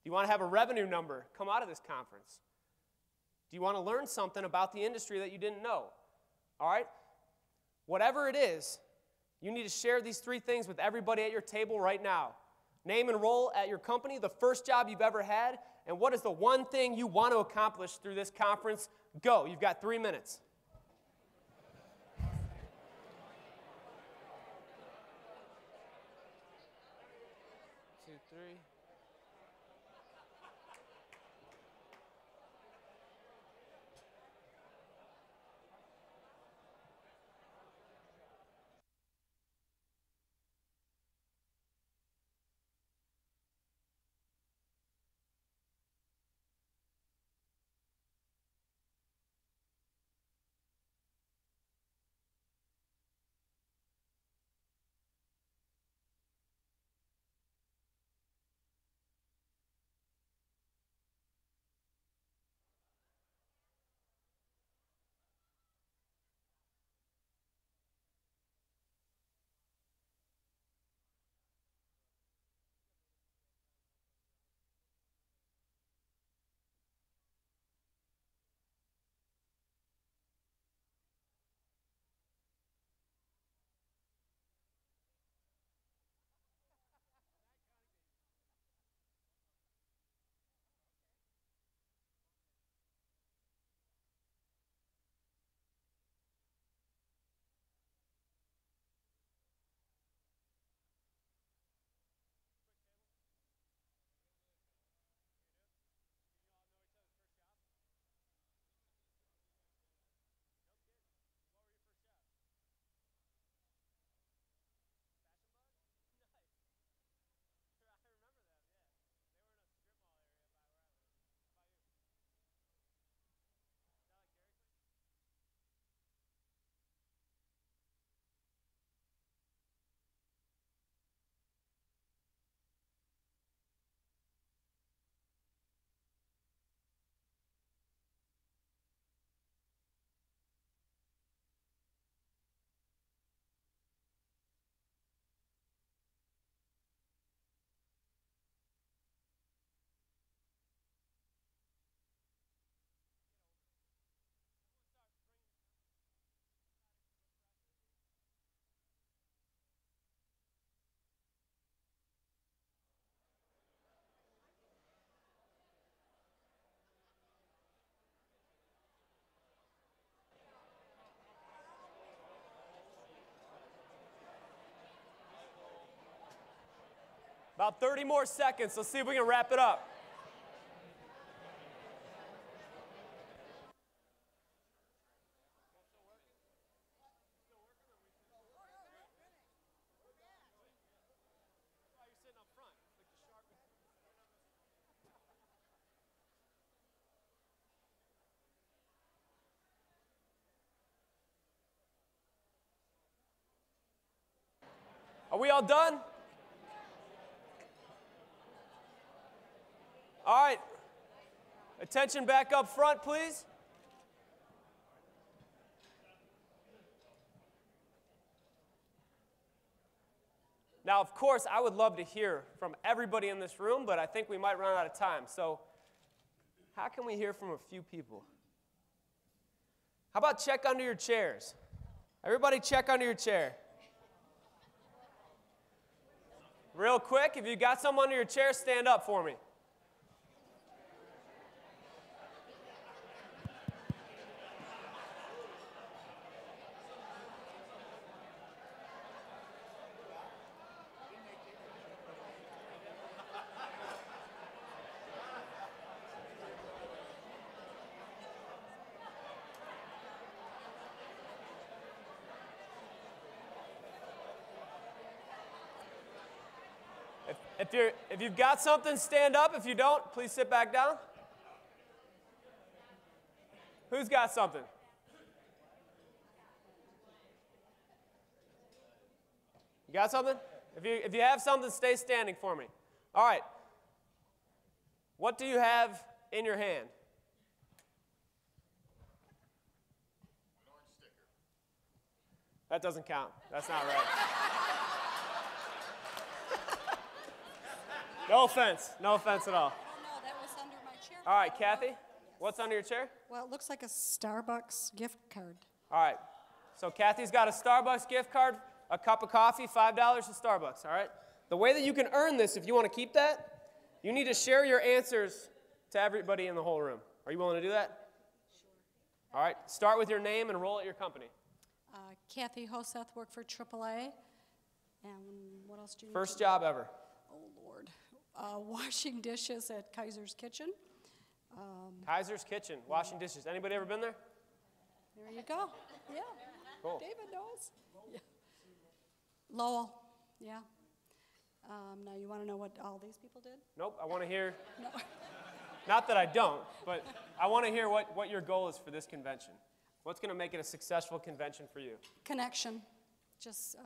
Do you want to have a revenue number come out of this conference? Do you want to learn something about the industry that you didn't know? All right? Whatever it is, you need to share these three things with everybody at your table right now. Name and role at your company, the first job you've ever had, and what is the one thing you want to accomplish through this conference? Go. You've got 3 minutes. 2, 3. About 30 more seconds. Let's see if we can wrap it up. Are we all done? All right. Attention back up front, please. Now, of course, I would love to hear from everybody in this room, but I think we might run out of time. So how can we hear from a few people? How about check under your chairs? Everybody check under your chair. Real quick, if you got some under your chair, stand up for me. If you've got something, stand up. If you don't, please sit back down. Who's got something? You got something? If you have something, stay standing for me. All right. What do you have in your hand? An orange sticker. That doesn't count. That's not right. No offense. No offense at all. Oh, no, that was under my chair. All right, Kathy, what's under your chair? Well, it looks like a Starbucks gift card. All right. So Kathy's got a Starbucks gift card, a cup of coffee, $5 to Starbucks, all right? The way that you can earn this, if you want to keep that, you need to share your answers to everybody in the whole room. Are you willing to do that? Sure. All right. Start with your name and roll at your company. Kathy Hoseth, work for AAA. And what else do you need? First job ever. Oh, Lord. Washing dishes at Kaiser's Kitchen. Kaiser's Kitchen, washing dishes. Anybody ever been there? There you go. Yeah. Cool. David knows. Yeah. Lowell. Yeah. Now you want to know what all these people did? Nope. I want to hear. No. Not that I don't, but I want to hear what your goal is for this convention. What's going to make it a successful convention for you? Connection. Just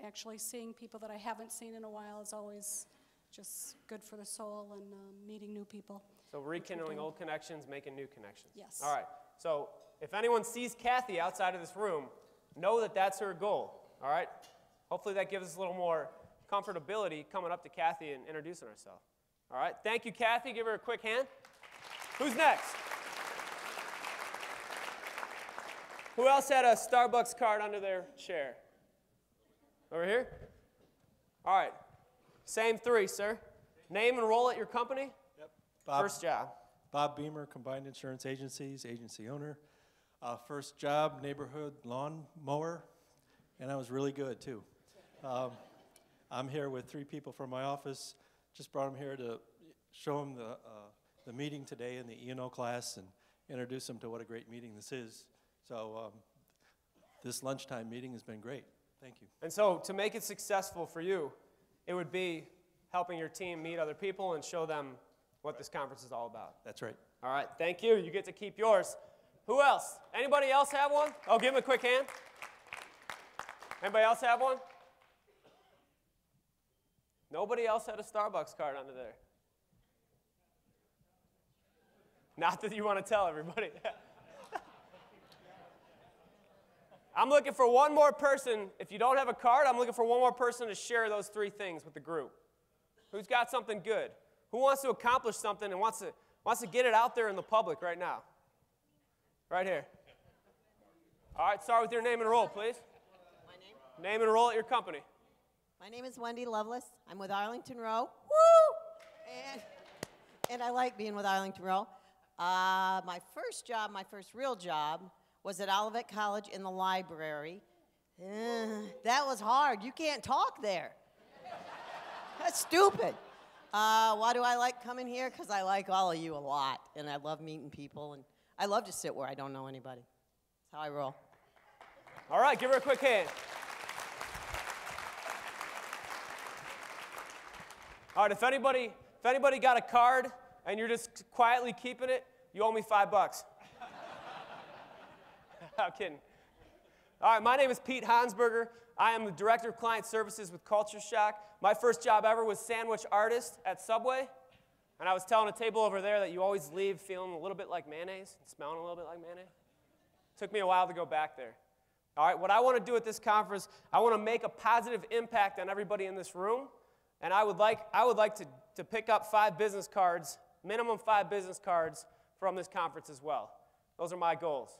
actually seeing people that I haven't seen in a while is always just good for the soul, and meeting new people. So rekindling old connections, making new connections. Yes. All right. So if anyone sees Kathy outside of this room, know that that's her goal. All right? Hopefully that gives us a little more comfortability coming up to Kathy and introducing ourselves. All right? Thank you, Kathy. Give her a quick hand. Who's next? Who else had a Starbucks card under their chair? Over here? All right. Same three, sir. Name and role at your company. Yep. Bob, First job. Bob Beamer, Combined Insurance Agencies, agency owner. First job, neighborhood lawn mower, and I was really good too. I'm here with 3 people from my office. Just brought them here to show them the meeting today in the E&O class and introduce them to what a great meeting this is. So this lunchtime meeting has been great. Thank you. And so to make it successful for you, it would be helping your team meet other people and show them what this conference is all about. That's right. All right, thank you. You get to keep yours. Who else? Anybody else have one? Oh, give him a quick hand. Anybody else have one? Nobody else had a Starbucks card under there. Not that you want to tell everybody. I'm looking for one more person. If you don't have a card, I'm looking for one more person to share those 3 things with the group. Who's got something good? Who wants to accomplish something and wants to get it out there in the public right now? Right here. All right, start with your name and role, please. My name? Name and role at your company. My name is Wendy Lovelace. I'm with Arlington Row. Woo! And I like being with Arlington Row. My first real job, was at Olivet College in the library. That was hard. You can't talk there. Stupid. Why do I like coming here? Because I like all of you a lot, and I love meeting people, and I love to sit where I don't know anybody. That's how I roll. All right, give her a quick hand. All right, if anybody got a card and you're just quietly keeping it, you owe me $5. I'm kidding. All right, my name is Pete Hansberger. I am the Director of Client Services with CultureShoc. My first job ever was sandwich artist at Subway. And I was telling a table over there that you always leave feeling a little bit like mayonnaise, smelling a little bit like mayonnaise. Took me a while to go back there. All right, what I want to do at this conference, I want to make a positive impact on everybody in this room. And I would like to pick up 5 business cards, minimum 5 business cards from this conference as well. Those are my goals.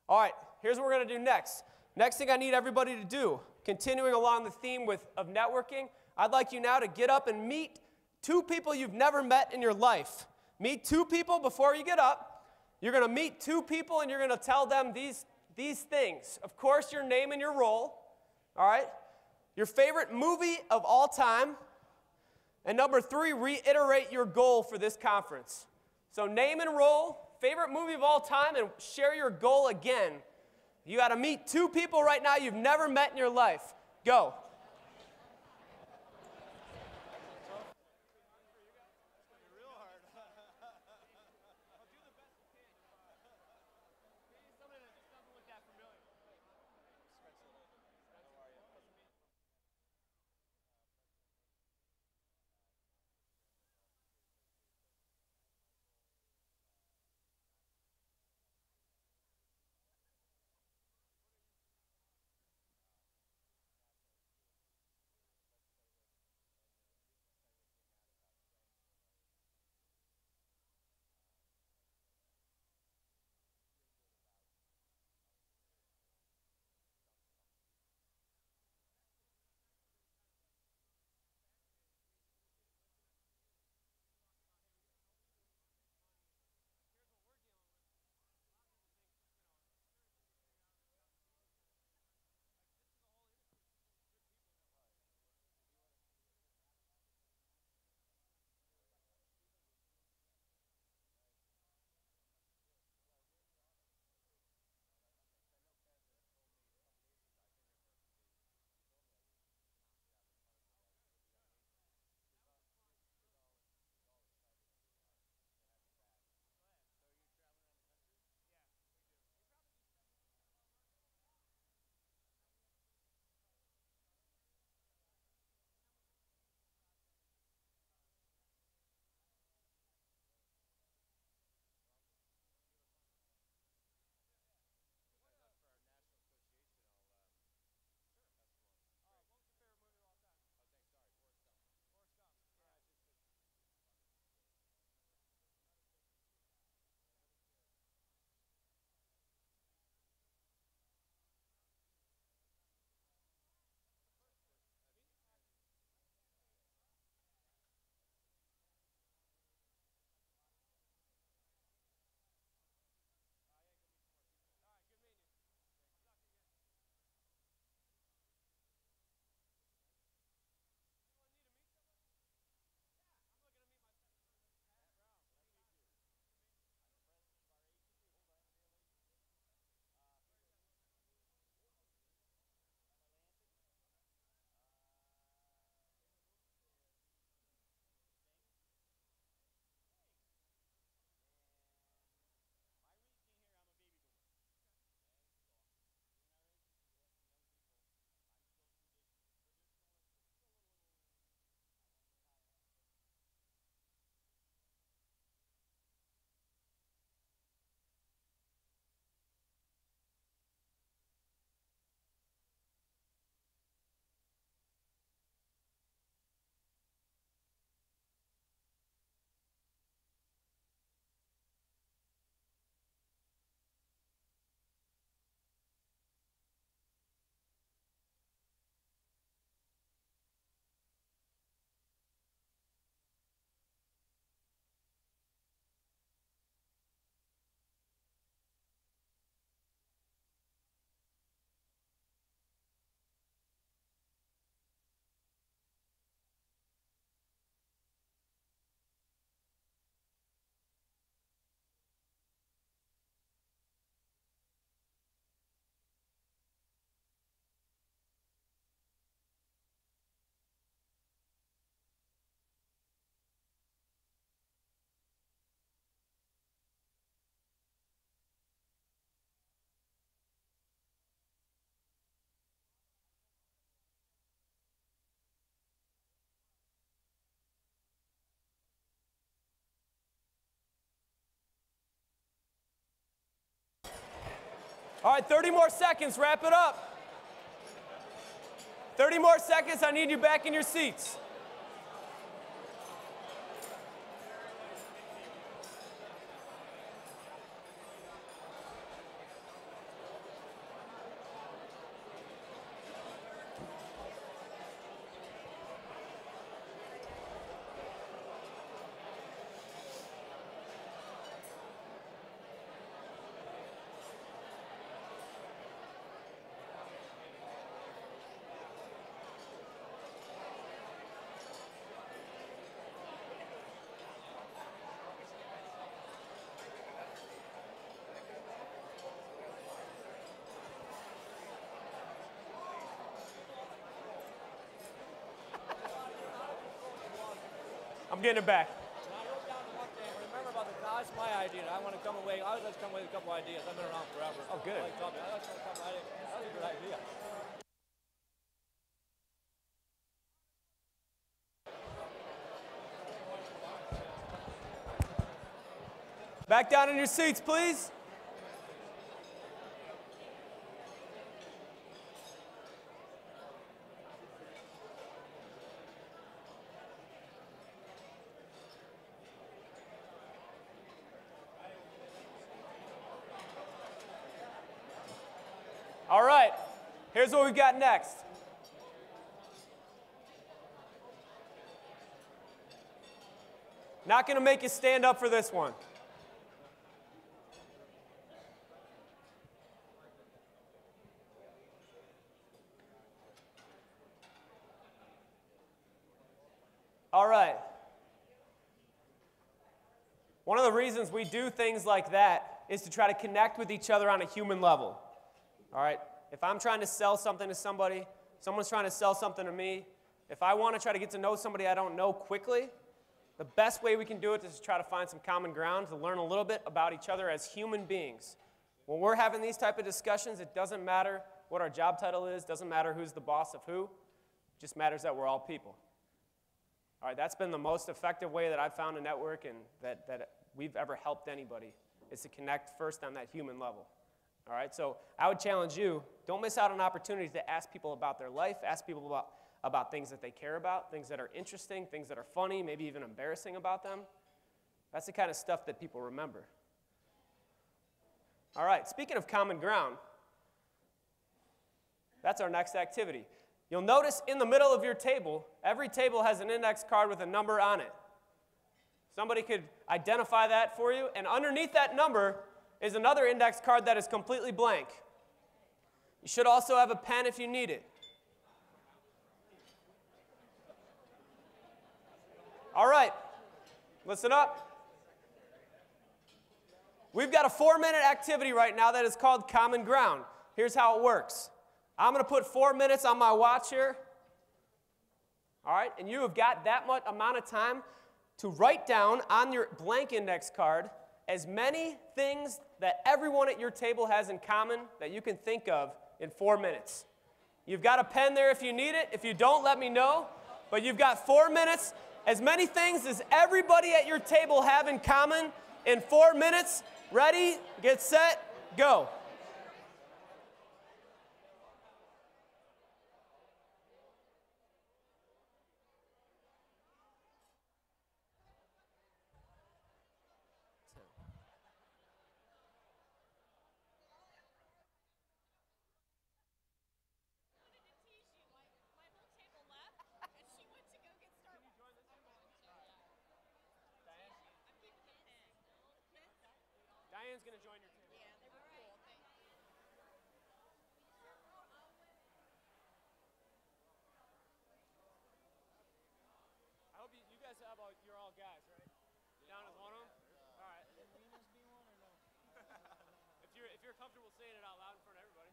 All right, here's what we're going to do next. Next thing I need everybody to do, continuing along the theme of networking, I'd like you now to get up and meet 2 people you've never met in your life. Meet 2 people before you get up. You're going to meet 2 people and you're going to tell them these things. Of course, your name and your role. All right? Your favorite movie of all time. And number 3, reiterate your goal for this conference. So name and role, favorite movie of all time, and share your goal again. You got to meet 2 people right now you've never met in your life. Go. All right, 30 more seconds, wrap it up. 30 more seconds, I need you back in your seats. I'm getting it back. I wrote down the one thing. Remember about the that's my idea. I want to come away. I always like to come away with a couple ideas. I've been around forever. Oh, good. I like talking. I like to come away. That was a good idea. Back down in your seats, please. All right, here's what we've got next. Not going to make you stand up for this one. All right. One of the reasons we do things like that is to try to connect with each other on a human level. All right? If I'm trying to sell something to somebody, someone's trying to sell something to me, if I want to try to get to know somebody I don't know quickly, the best way we can do it is to try to find some common ground, to learn a little bit about each other as human beings. When we're having these type of discussions, it doesn't matter what our job title is, doesn't matter who's the boss of who, it just matters that we're all people. All right, that's been the most effective way that I've found to network and that we've ever helped anybody, is to connect first on that human level. All right, so I would challenge you, don't miss out on opportunities to ask people about their life, ask people about things that they care about, things that are interesting, things that are funny, maybe even embarrassing about them. That's the kind of stuff that people remember. All right, speaking of common ground, that's our next activity. You'll notice in the middle of your table, every table has an index card with a number on it. Somebody could identify that for you, and underneath that number is another index card that is completely blank. You should also have a pen if you need it. All right, listen up. We've got a 4-minute activity right now that is called Common Ground. Here's how it works. I'm going to put 4 minutes on my watch here. All right, and you have got that much amount of time to write down on your blank index card as many things that everyone at your table has in common that you can think of in 4 minutes. You've got a pen there if you need it. If you don't, let me know. But you've got 4 minutes. As many things as everybody at your table have in common in 4 minutes. Ready, get set, go. Diane's going to join your table. Yeah, they were cool. Thank you. I hope you guys have you're all guys, right? Down as one of them? All right. Can Venus be one or no? if you're comfortable saying it out loud in front of everybody.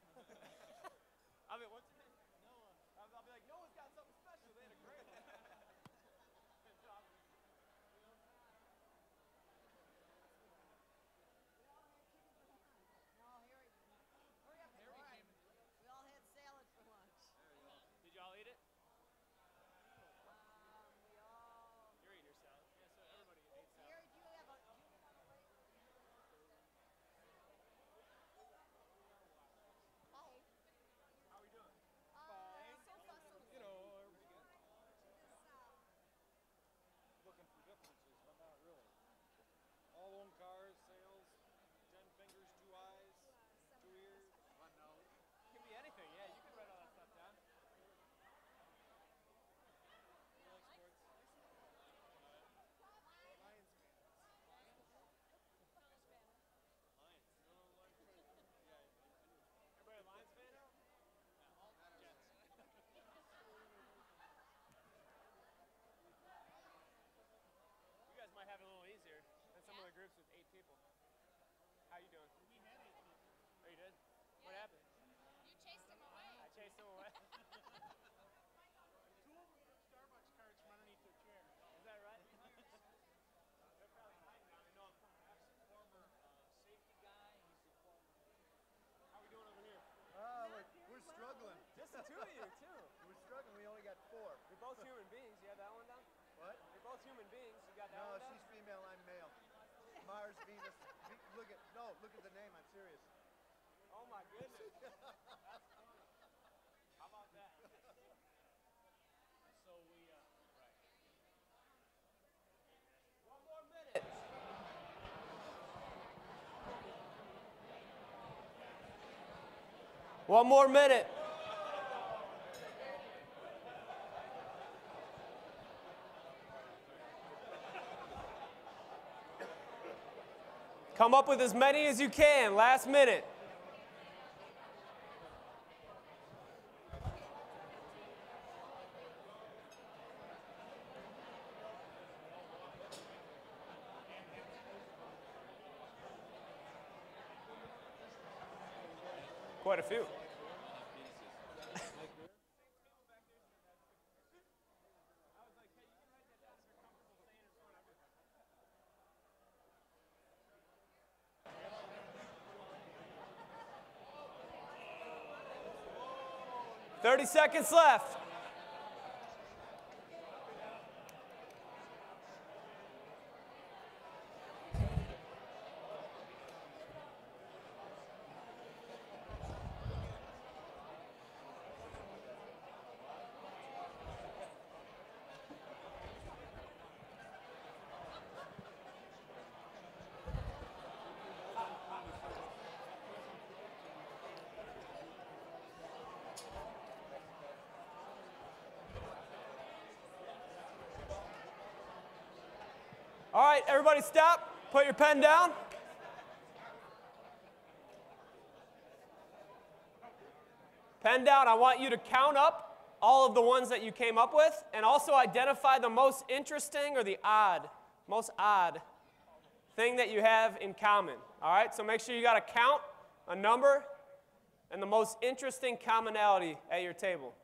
I mean, what's your name? Noah. I'll be like, Noah's got something special. They had a great one. Did y'all eat it? You're eating your salad. Yeah, so everybody ate salad. Do you have a you doing? Oh, you did? What happened? You chased him away. I chased him away. Two Starbucks cards from underneath their chair. Is that right? They're probably hiding now. They know I'm coming. Former safety guy. He's the former. How are we doing over here? Look, we're struggling. Just the two of you, too. We're struggling. We only got 4. You're both human beings. You have that one down? What? You're both human beings. You got that No, one down? she's female. I'm male. Mars, Venus. Look at the name. I'm serious. Oh, my goodness. That's funny. How about that? So we, right. One more minute. One more minute. Come up with as many as you can, last minute. Quite a few. $30 seconds left. All right, everybody stop. Put your pen down. Pen down. I want you to count up all of the ones that you came up with and also identify the most interesting or the most odd thing that you have in common. All right, so make sure you got a count, a number, and the most interesting commonality at your table.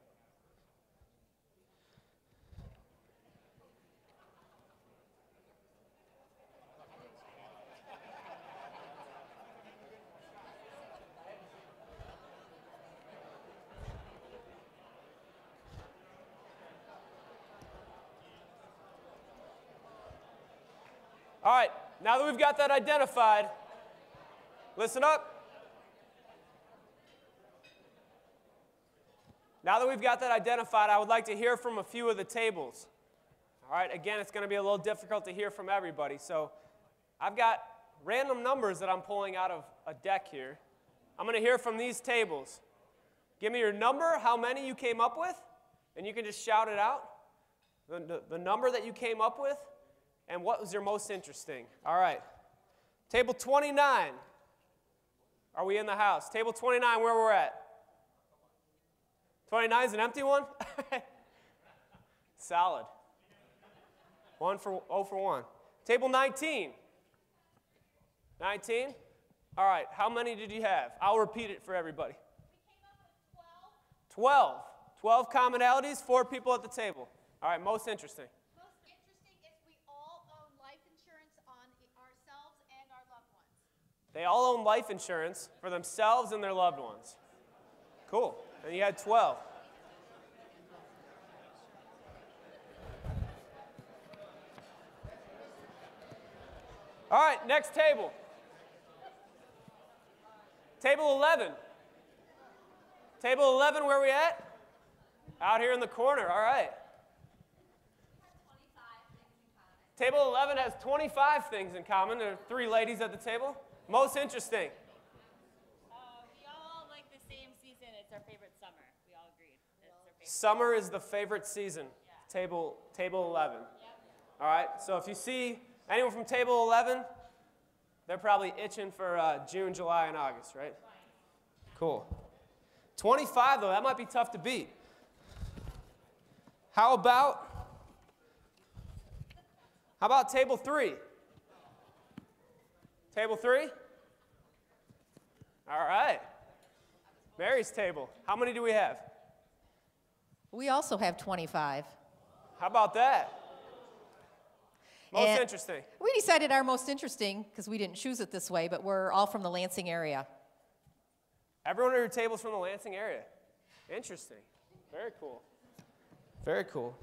All right, now that we've got that identified, listen up. Now that we've got that identified, I would like to hear from a few of the tables. All right, again, it's going to be a little difficult to hear from everybody. So I've got random numbers that I'm pulling out of a deck here. I'm going to hear from these tables. Give me your number, how many you came up with, and you can just shout it out. The number that you came up with. And what was your most interesting? All right. Table 29. Are we in the house? Table 29, where we're at? 29 is an empty one? Solid. 0 for 1. Table 19. 19? All right. How many did you have? I'll repeat it for everybody. We came up with 12. 12 commonalities, 4 people at the table. All right. Most interesting. They all own life insurance for themselves and their loved ones. Cool. And you had 12. All right, next table. Table 11. Table 11, where are we at? Out here in the corner, all right. Table 11 has 25 things in common. There are 3 ladies at the table. Most interesting. We all like the same season. It's our favorite summer. We all agreed. It's our favorite. Summer is the favorite season. Yeah. Table 11. Yep. All right, so if you see anyone from table 11, they're probably itching for June, July, and August, right? Cool. 25, though, that might be tough to beat. How about table 3? Table 3? All right. Mary's table. How many do we have? We also have 25. How about that? Most And interesting. We decided our most interesting, because we didn't choose it this way, but we're all from the Lansing area. Everyone at your table's from the Lansing area. Interesting. Very cool. Very cool.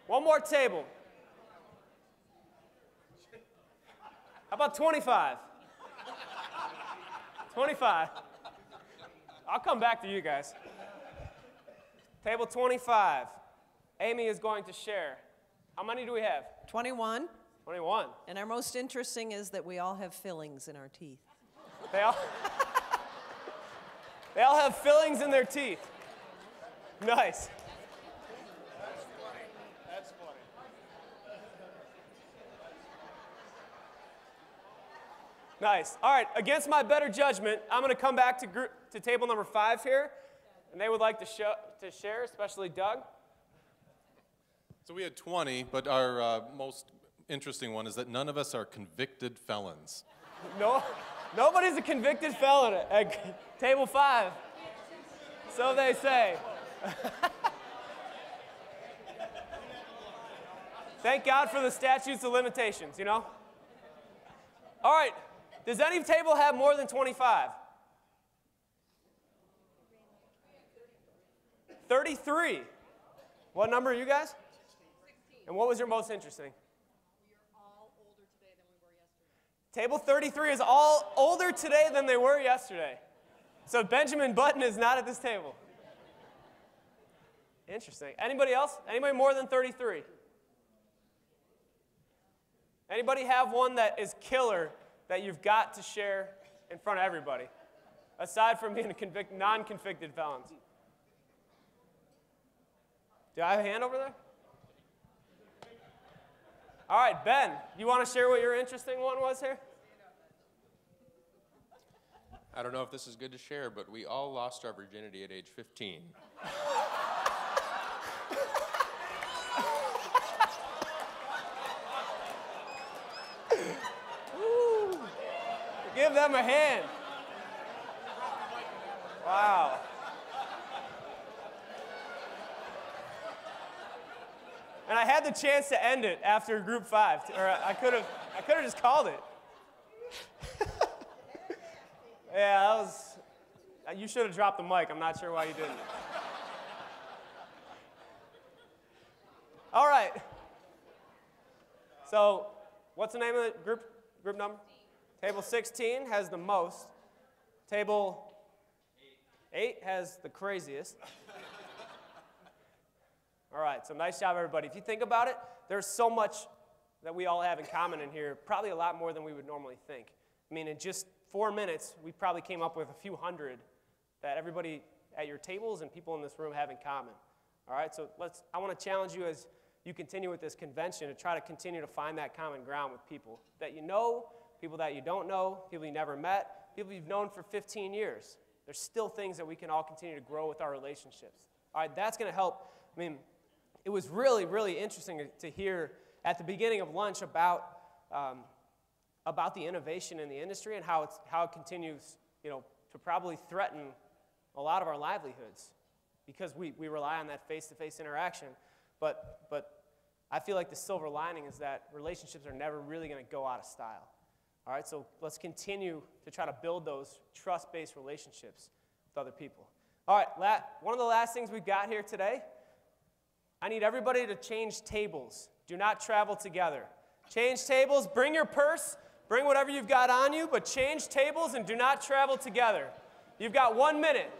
One more table. How about 25? 25. I'll come back to you guys. Table 25. Amy is going to share. How many do we have? 21. 21. And our most interesting is that we all have fillings in our teeth. They all, they all have fillings in their teeth. Nice. That's funny. Nice. All right, against my better judgment, I'm going to come back to table number 5 here, and they would like to share, especially Doug. So we had 20, but our most interesting one is that none of us are convicted felons. No, nobody's a convicted felon at table 5. So they say. Thank God for the statutes of limitations, you know? All right, does any table have more than 25? 33. What number are you guys? 16. And what was your most interesting? We are all older today than we were yesterday. Table 33 is all older today than they were yesterday. So Benjamin Button is not at this table. Interesting. Anybody else? Anybody more than 33? Anybody have one that is killer that you've got to share in front of everybody, aside from being a non-convicted felons? Do I have a hand over there? All right, Ben, you want to share what your interesting one was here? I don't know if this is good to share, but we all lost our virginity at age 15. Woo. Give them a hand. Wow. And I had the chance to end it after group 5, or I could have just called it. Yeah, that was, you should have dropped the mic. I'm not sure why you didn't. All right. So, what's the name of the group number? Table 16 has the most. Table 8 has the craziest. All right, so nice job, everybody. If you think about it, there's so much that we all have in common in here, probably a lot more than we would normally think. I mean, in just 4 minutes, we probably came up with a few hundred that everybody at your tables and people in this room have in common. All right, so I want to challenge you as you continue with this convention to try to continue to find that common ground with people that you know, people that you don't know, people you never met, people you've known for 15 years. There's still things that we can all continue to grow with our relationships. All right, that's going to help. I mean, it was really, really interesting to hear at the beginning of lunch about the innovation in the industry and how it continues, to probably threaten a lot of our livelihoods because we rely on that face-to-face interaction. But I feel like the silver lining is that relationships are never really going to go out of style. All right, so let's continue to try to build those trust-based relationships with other people. All right, one of the last things we've got here today, I need everybody to change tables. Do not travel together. Change tables, bring your purse, bring whatever you've got on you, but change tables and do not travel together. You've got 1 minute.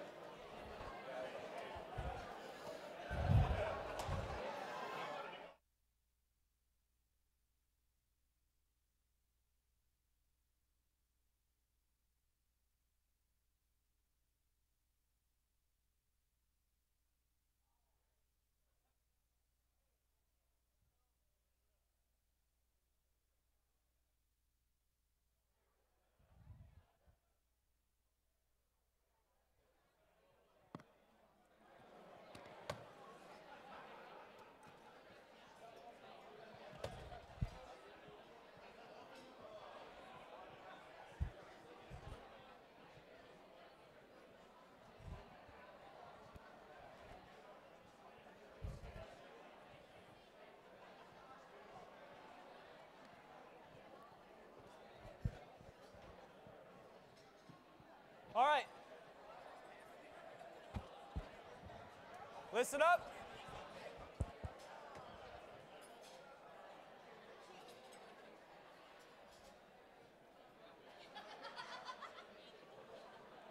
Listen up.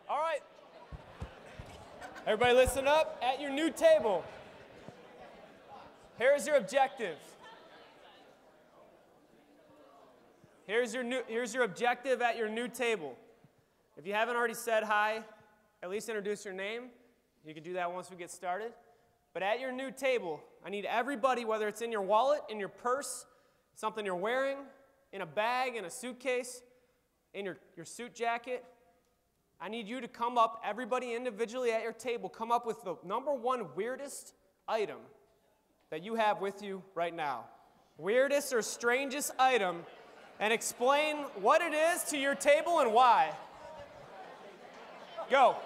All right. Everybody listen up. At your new table, here's your objectives. Here's your objective at your new table. If you haven't already said hi, at least introduce your name. You can do that once we get started. But at your new table, I need everybody, whether it's in your wallet, in your purse, something you're wearing, in a bag, in a suitcase, in your suit jacket, I need you to come up, everybody individually at your table, come up with the #1 weirdest item that you have with you right now. Weirdest or strangest item, and explain what it is to your table and why. Go.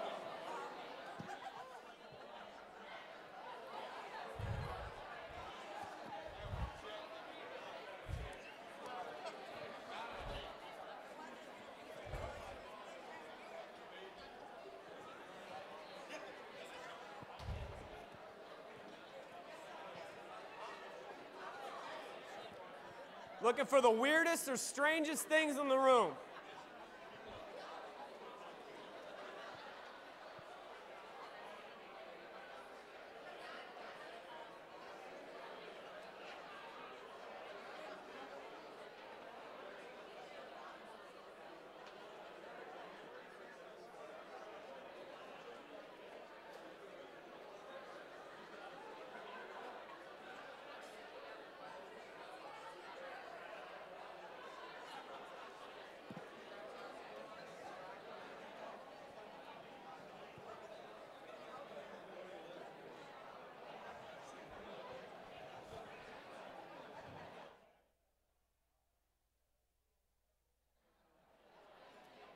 Looking for the weirdest or strangest things in the room.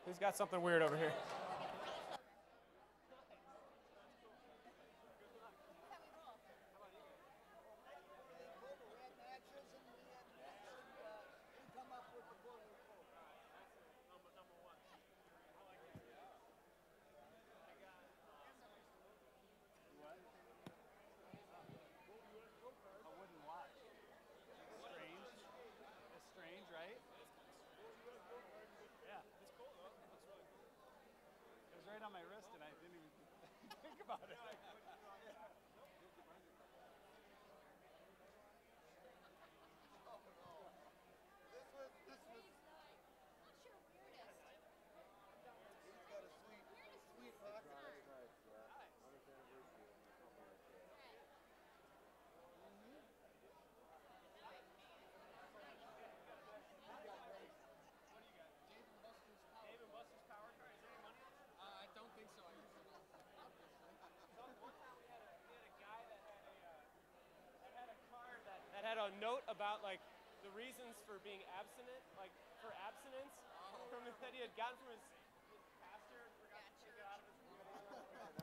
Who's got something weird over here? Right on my wrist, and I didn't even think about it. Had a note about like the reasons for being abstinent, like for abstinence, from that he had gotten from his pastor and forgot to take it out of his committee. We had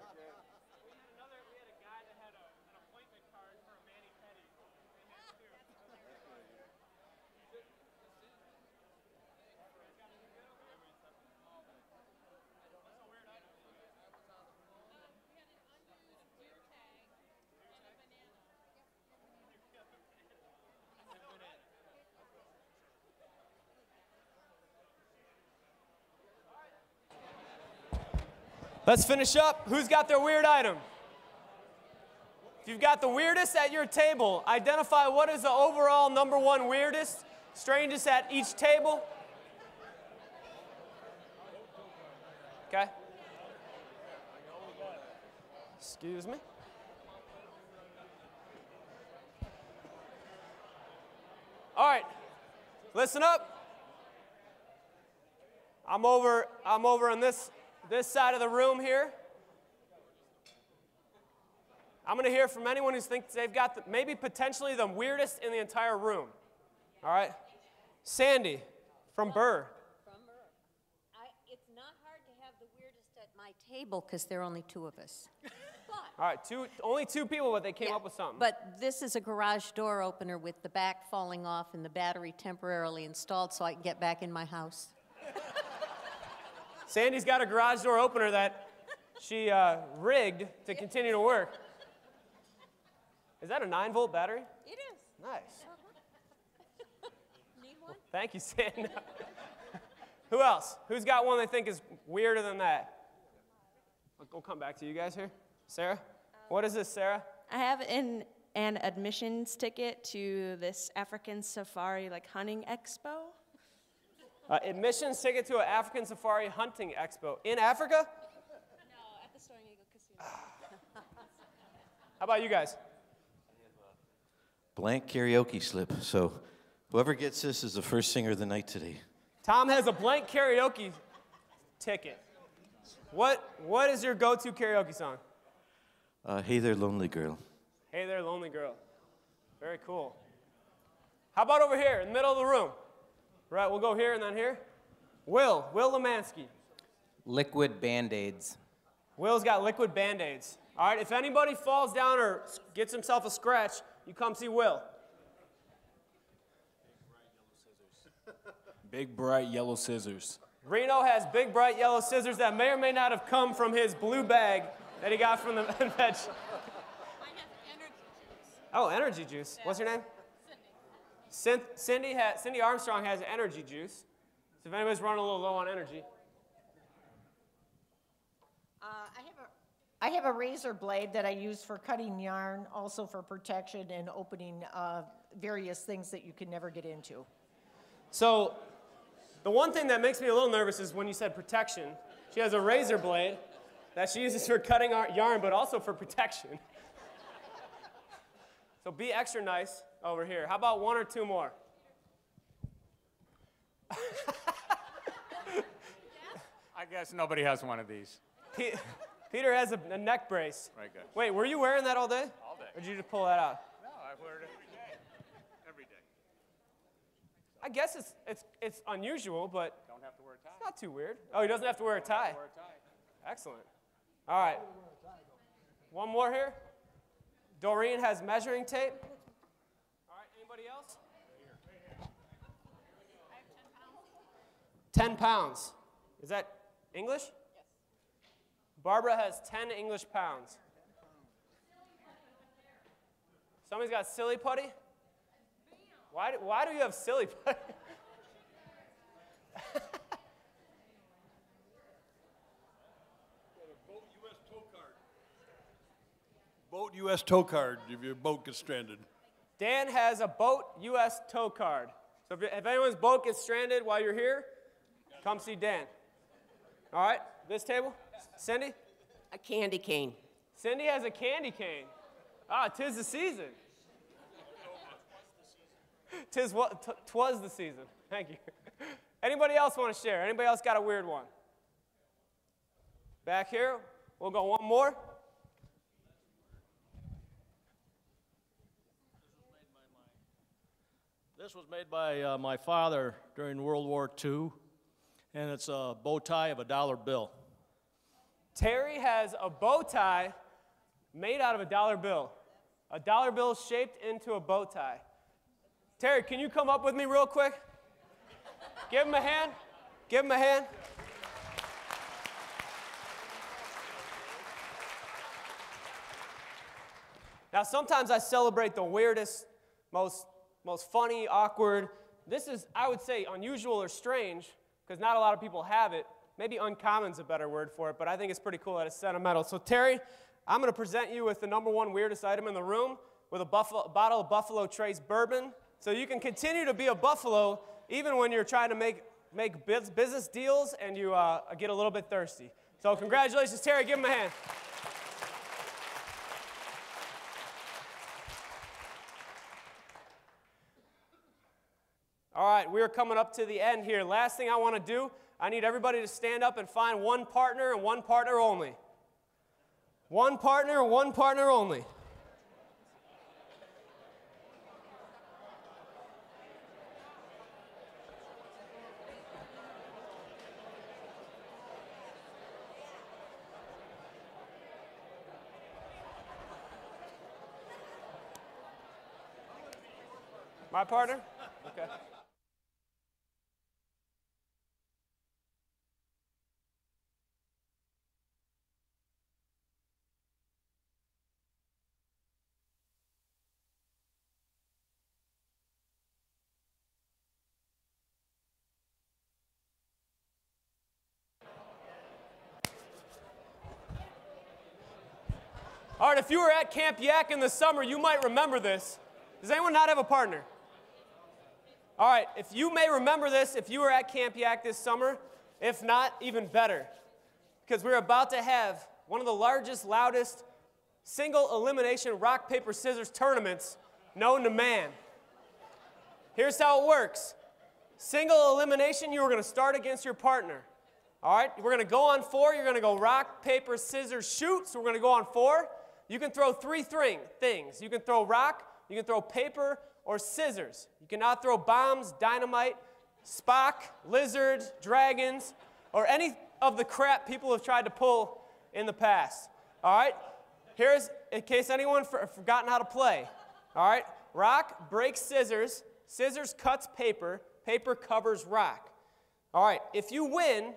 a guy that had an appointment card for a mani-pedi in his too. Let's finish up. Who's got their weird item? If you've got the weirdest at your table, identify what is the overall #1 weirdest, strangest at each table. Okay. Excuse me. All right. Listen up. I'm over on this side of the room here. I'm going to hear from anyone who thinks they've got maybe potentially the weirdest in the entire room. All right? Sandy from Burr. It's not hard to have the weirdest at my table because there are only 2 of us. All right, only 2 people, but they came up with something. But this is a garage door opener with the back falling off and the battery temporarily installed so I can get back in my house. Sandy's got a garage door opener that she rigged to continue to work. Is that a 9-volt battery? It is. Nice. Need one? Thank you, Stan. Who else? Who's got one they think is weirder than that? We'll come back to you guys here. Sarah? What is this, Sarah? I have an admissions ticket to this African safari, like hunting expo. Admissions ticket to an African safari hunting expo. In Africa? No, at the Soaring Eagle Casino. How about you guys? Blank karaoke slip. So whoever gets this is the first singer of the night today. Tom has a blank karaoke ticket. What is your go-to karaoke song? Hey there, lonely girl. Hey there, lonely girl. Very cool. How about over here in the middle of the room? Right, we'll go here and then here. Will Lemansky. Liquid Band-Aids. Will's got liquid Band-Aids. All right, if anybody falls down or gets himself a scratch, you come see Will. Big, bright yellow scissors. Reno has big, bright yellow scissors that may or may not have come from his blue bag that he got from the veg. Oh, energy juice. What's your name? Cindy Armstrong has energy juice. So if anybody's running a little low on energy. I have a razor blade that I use for cutting yarn, also for protection and opening various things that you can never get into. So the one thing that makes me a little nervous is when you said protection. She has a razor blade that she uses for cutting yarn, but also for protection. So be extra nice over here. How about one or two more? I guess nobody has one of these. Peter has a neck brace. Right, good. Wait, were you wearing that all day? All day. Or did you just pull that out? No, I wear it every day. Every day. I guess it's unusual, but Don't have to wear a tie. it's not too weird. Oh, he doesn't have to wear a tie. Excellent. All right. One more here. Doreen has measuring tape. All right, anybody else? 10 pounds. Is that English? Yes. Barbara has 10 English pounds. Somebody's got silly putty? Why do you have silly putty? Boat U.S. tow card if your boat gets stranded. Dan has a boat U.S. tow card. So if anyone's boat gets stranded while you're here, come see Dan. All right, this table? Cindy? A candy cane. Cindy has a candy cane. Ah, 'tis the season. Twas the season. Thank you. Anybody else want to share? Anybody else got a weird one? Back here, we'll go one more. This was made by my father during World War II, and it's a bow tie of a dollar bill. Terry has a bow tie made out of a dollar bill. A dollar bill shaped into a bow tie. Terry, can you come up with me real quick? Give him a hand. Give him a hand. Now, sometimes I celebrate the weirdest, most funny, awkward. This is, I would say, unusual or strange, because not a lot of people have it. Maybe uncommon's a better word for it, but I think it's pretty cool that it's sentimental. So, Terry, I'm going to present you with the #1 weirdest item in the room, with a bottle of Buffalo Trace bourbon, so you can continue to be a Buffalo even when you're trying to make business deals and you get a little bit thirsty. So congratulations, Terry. Give him a hand. All right, we are coming up to the end here. Last thing I want to do, I need everybody to stand up and find one partner and one partner only. One partner and one partner only. My partner? Okay. All right, if you were at Camp Yak in the summer, you might remember this. Does anyone not have a partner? All right, if you may remember this, if you were at Camp Yak this summer, if not, even better. Because we're about to have one of the largest, loudest, single elimination rock, paper, scissors tournaments known to man. Here's how it works. Single elimination, you are going to start against your partner. All right, we're going to go on 4. You're going to go rock, paper, scissors, shoot. So we're going to go on 4. You can throw 3 things. You can throw rock, you can throw paper, or scissors. You cannot throw bombs, dynamite, Spock, lizards, dragons, or any of the crap people have tried to pull in the past. All right, here's, in case anyone forgotten how to play. All right, rock breaks scissors, scissors cuts paper, paper covers rock. All right, if you win,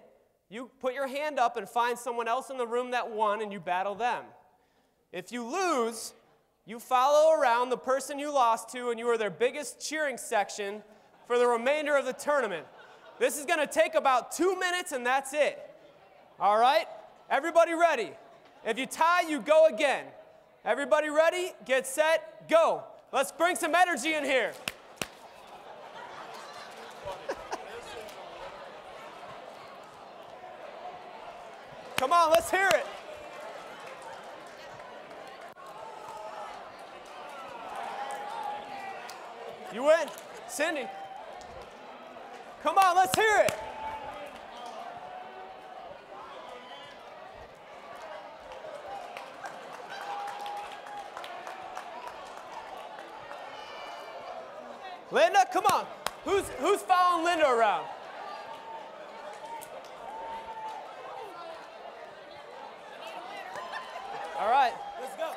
you put your hand up and find someone else in the room that won and you battle them. If you lose, you follow around the person you lost to and you are their biggest cheering section for the remainder of the tournament. This is going to take about 2 minutes and that's it. All right? Everybody ready? If you tie, you go again. Everybody ready? Get set, go. Let's bring some energy in here. Come on, let's hear it. You win. Cindy. Come on, let's hear it. Linda, come on. Who's following Linda around? All right.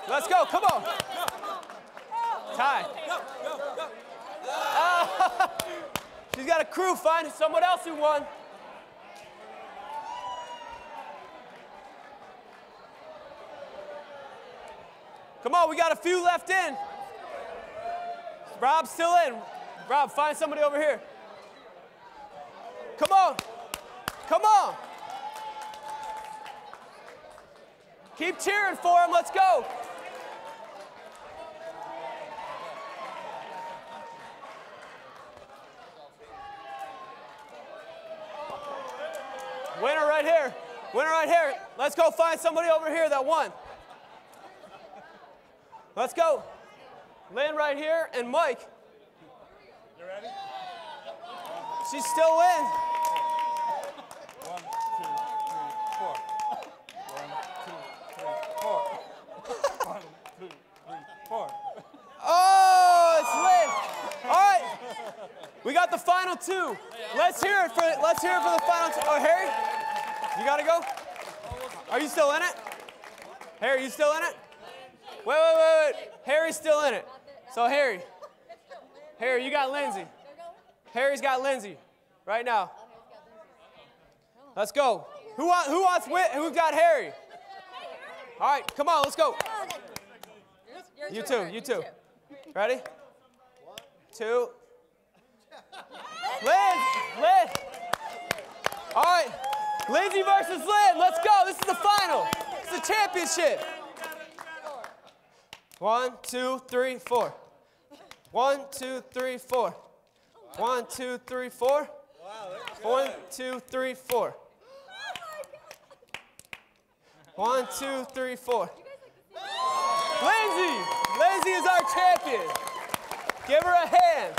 Let's go. Come on. Ty. She's got a crew. Find someone else who won. Come on, we got a few left in. Rob's still in. Rob, find somebody over here. Come on. Come on. Keep cheering for him. Let's go. Winner right here. Winner right here. Let's go find somebody over here that won. Let's go. Lynn right here and Mike. You ready? She's still in. 1, 2, 3, 4. 1, 2, 3, 4. 1, 2, 3, 4. Oh, it's Lynn. All right. We got the final 2. Let's hear it for the final 2. Oh, Harry, you gotta go. Are you still in it? Harry, you still in it? Wait. Harry's still in it. So Harry, you got Lindsay. Harry's got Lindsay right now. Let's go. Who got Harry? All right, come on, let's go. You too. Ready? 2. Lynn. All right, Lindsay versus Lynn. Let's go. This is the final. It's the championship. 1, 2, 3, 4. 1, 2, 3, 4. 1, 2, 3, 4. 1, 2, 3, 4. 1, 2, 3, 4. Lindsay is our champion. Give her a hand.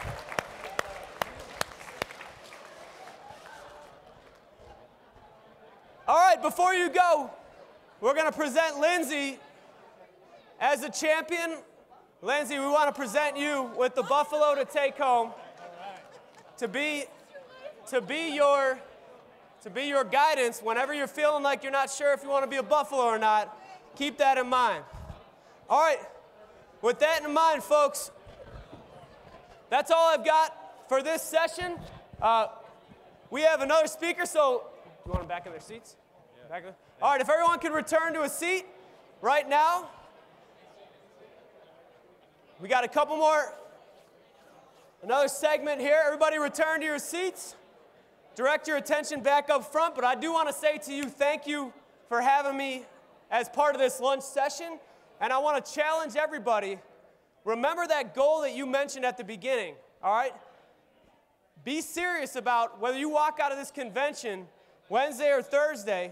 All right, before you go, we're going to present Lindsay as a champion. Lindsay, we want to present you with the buffalo to take home, to be your guidance whenever you're feeling like you're not sure if you want to be a buffalo or not. Keep that in mind. All right, with that in mind, folks, that's all I've got for this session. We have another speaker, so you want them back in their seats? Yeah. All right, if everyone could return to a seat right now. We got a couple more, another segment here. Everybody return to your seats. Direct your attention back up front, but I do want to say to you, thank you for having me as part of this lunch session. And I want to challenge everybody. Remember that goal that you mentioned at the beginning, all right? Be serious about whether you walk out of this convention Wednesday or Thursday,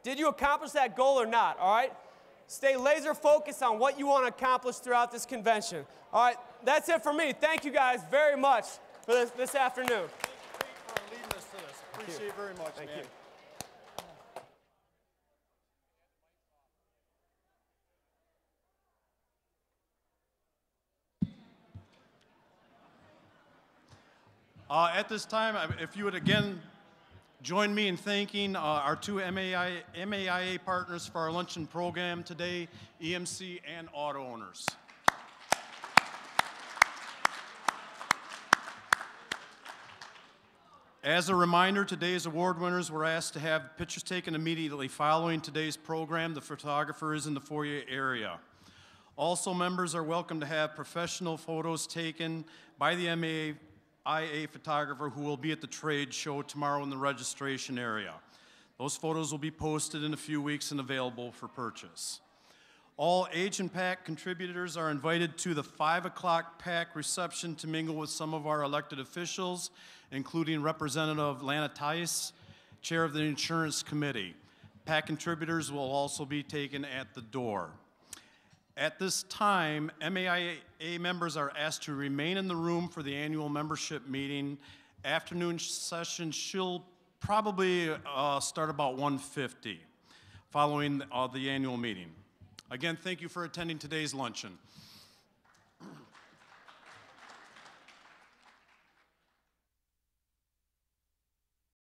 did you accomplish that goal or not, all right? Stay laser focused on what you want to accomplish throughout this convention. All right, that's it for me. Thank you guys very much for this afternoon. Thank you for leading us to this. Appreciate it very much, Thank man. you. At this time, if you would again join me in thanking our two MAIA partners for our luncheon program today, EMC and auto owners. As a reminder, today's award winners were asked to have pictures taken immediately following today's program. The photographer is in the foyer area. Also, members are welcome to have professional photos taken by the MAIA photographer who will be at the trade show tomorrow in the registration area. Those photos will be posted in a few weeks and available for purchase. All age and pack contributors are invited to the 5 o'clock pack reception to mingle with some of our elected officials, including Representative Lana Tice, Chair of the Insurance Committee. Pack contributors will also be taken at the door. At this time, MAIA members are asked to remain in the room for the annual membership meeting. Afternoon session should probably start about 1:50 following the annual meeting. Again, thank you for attending today's luncheon.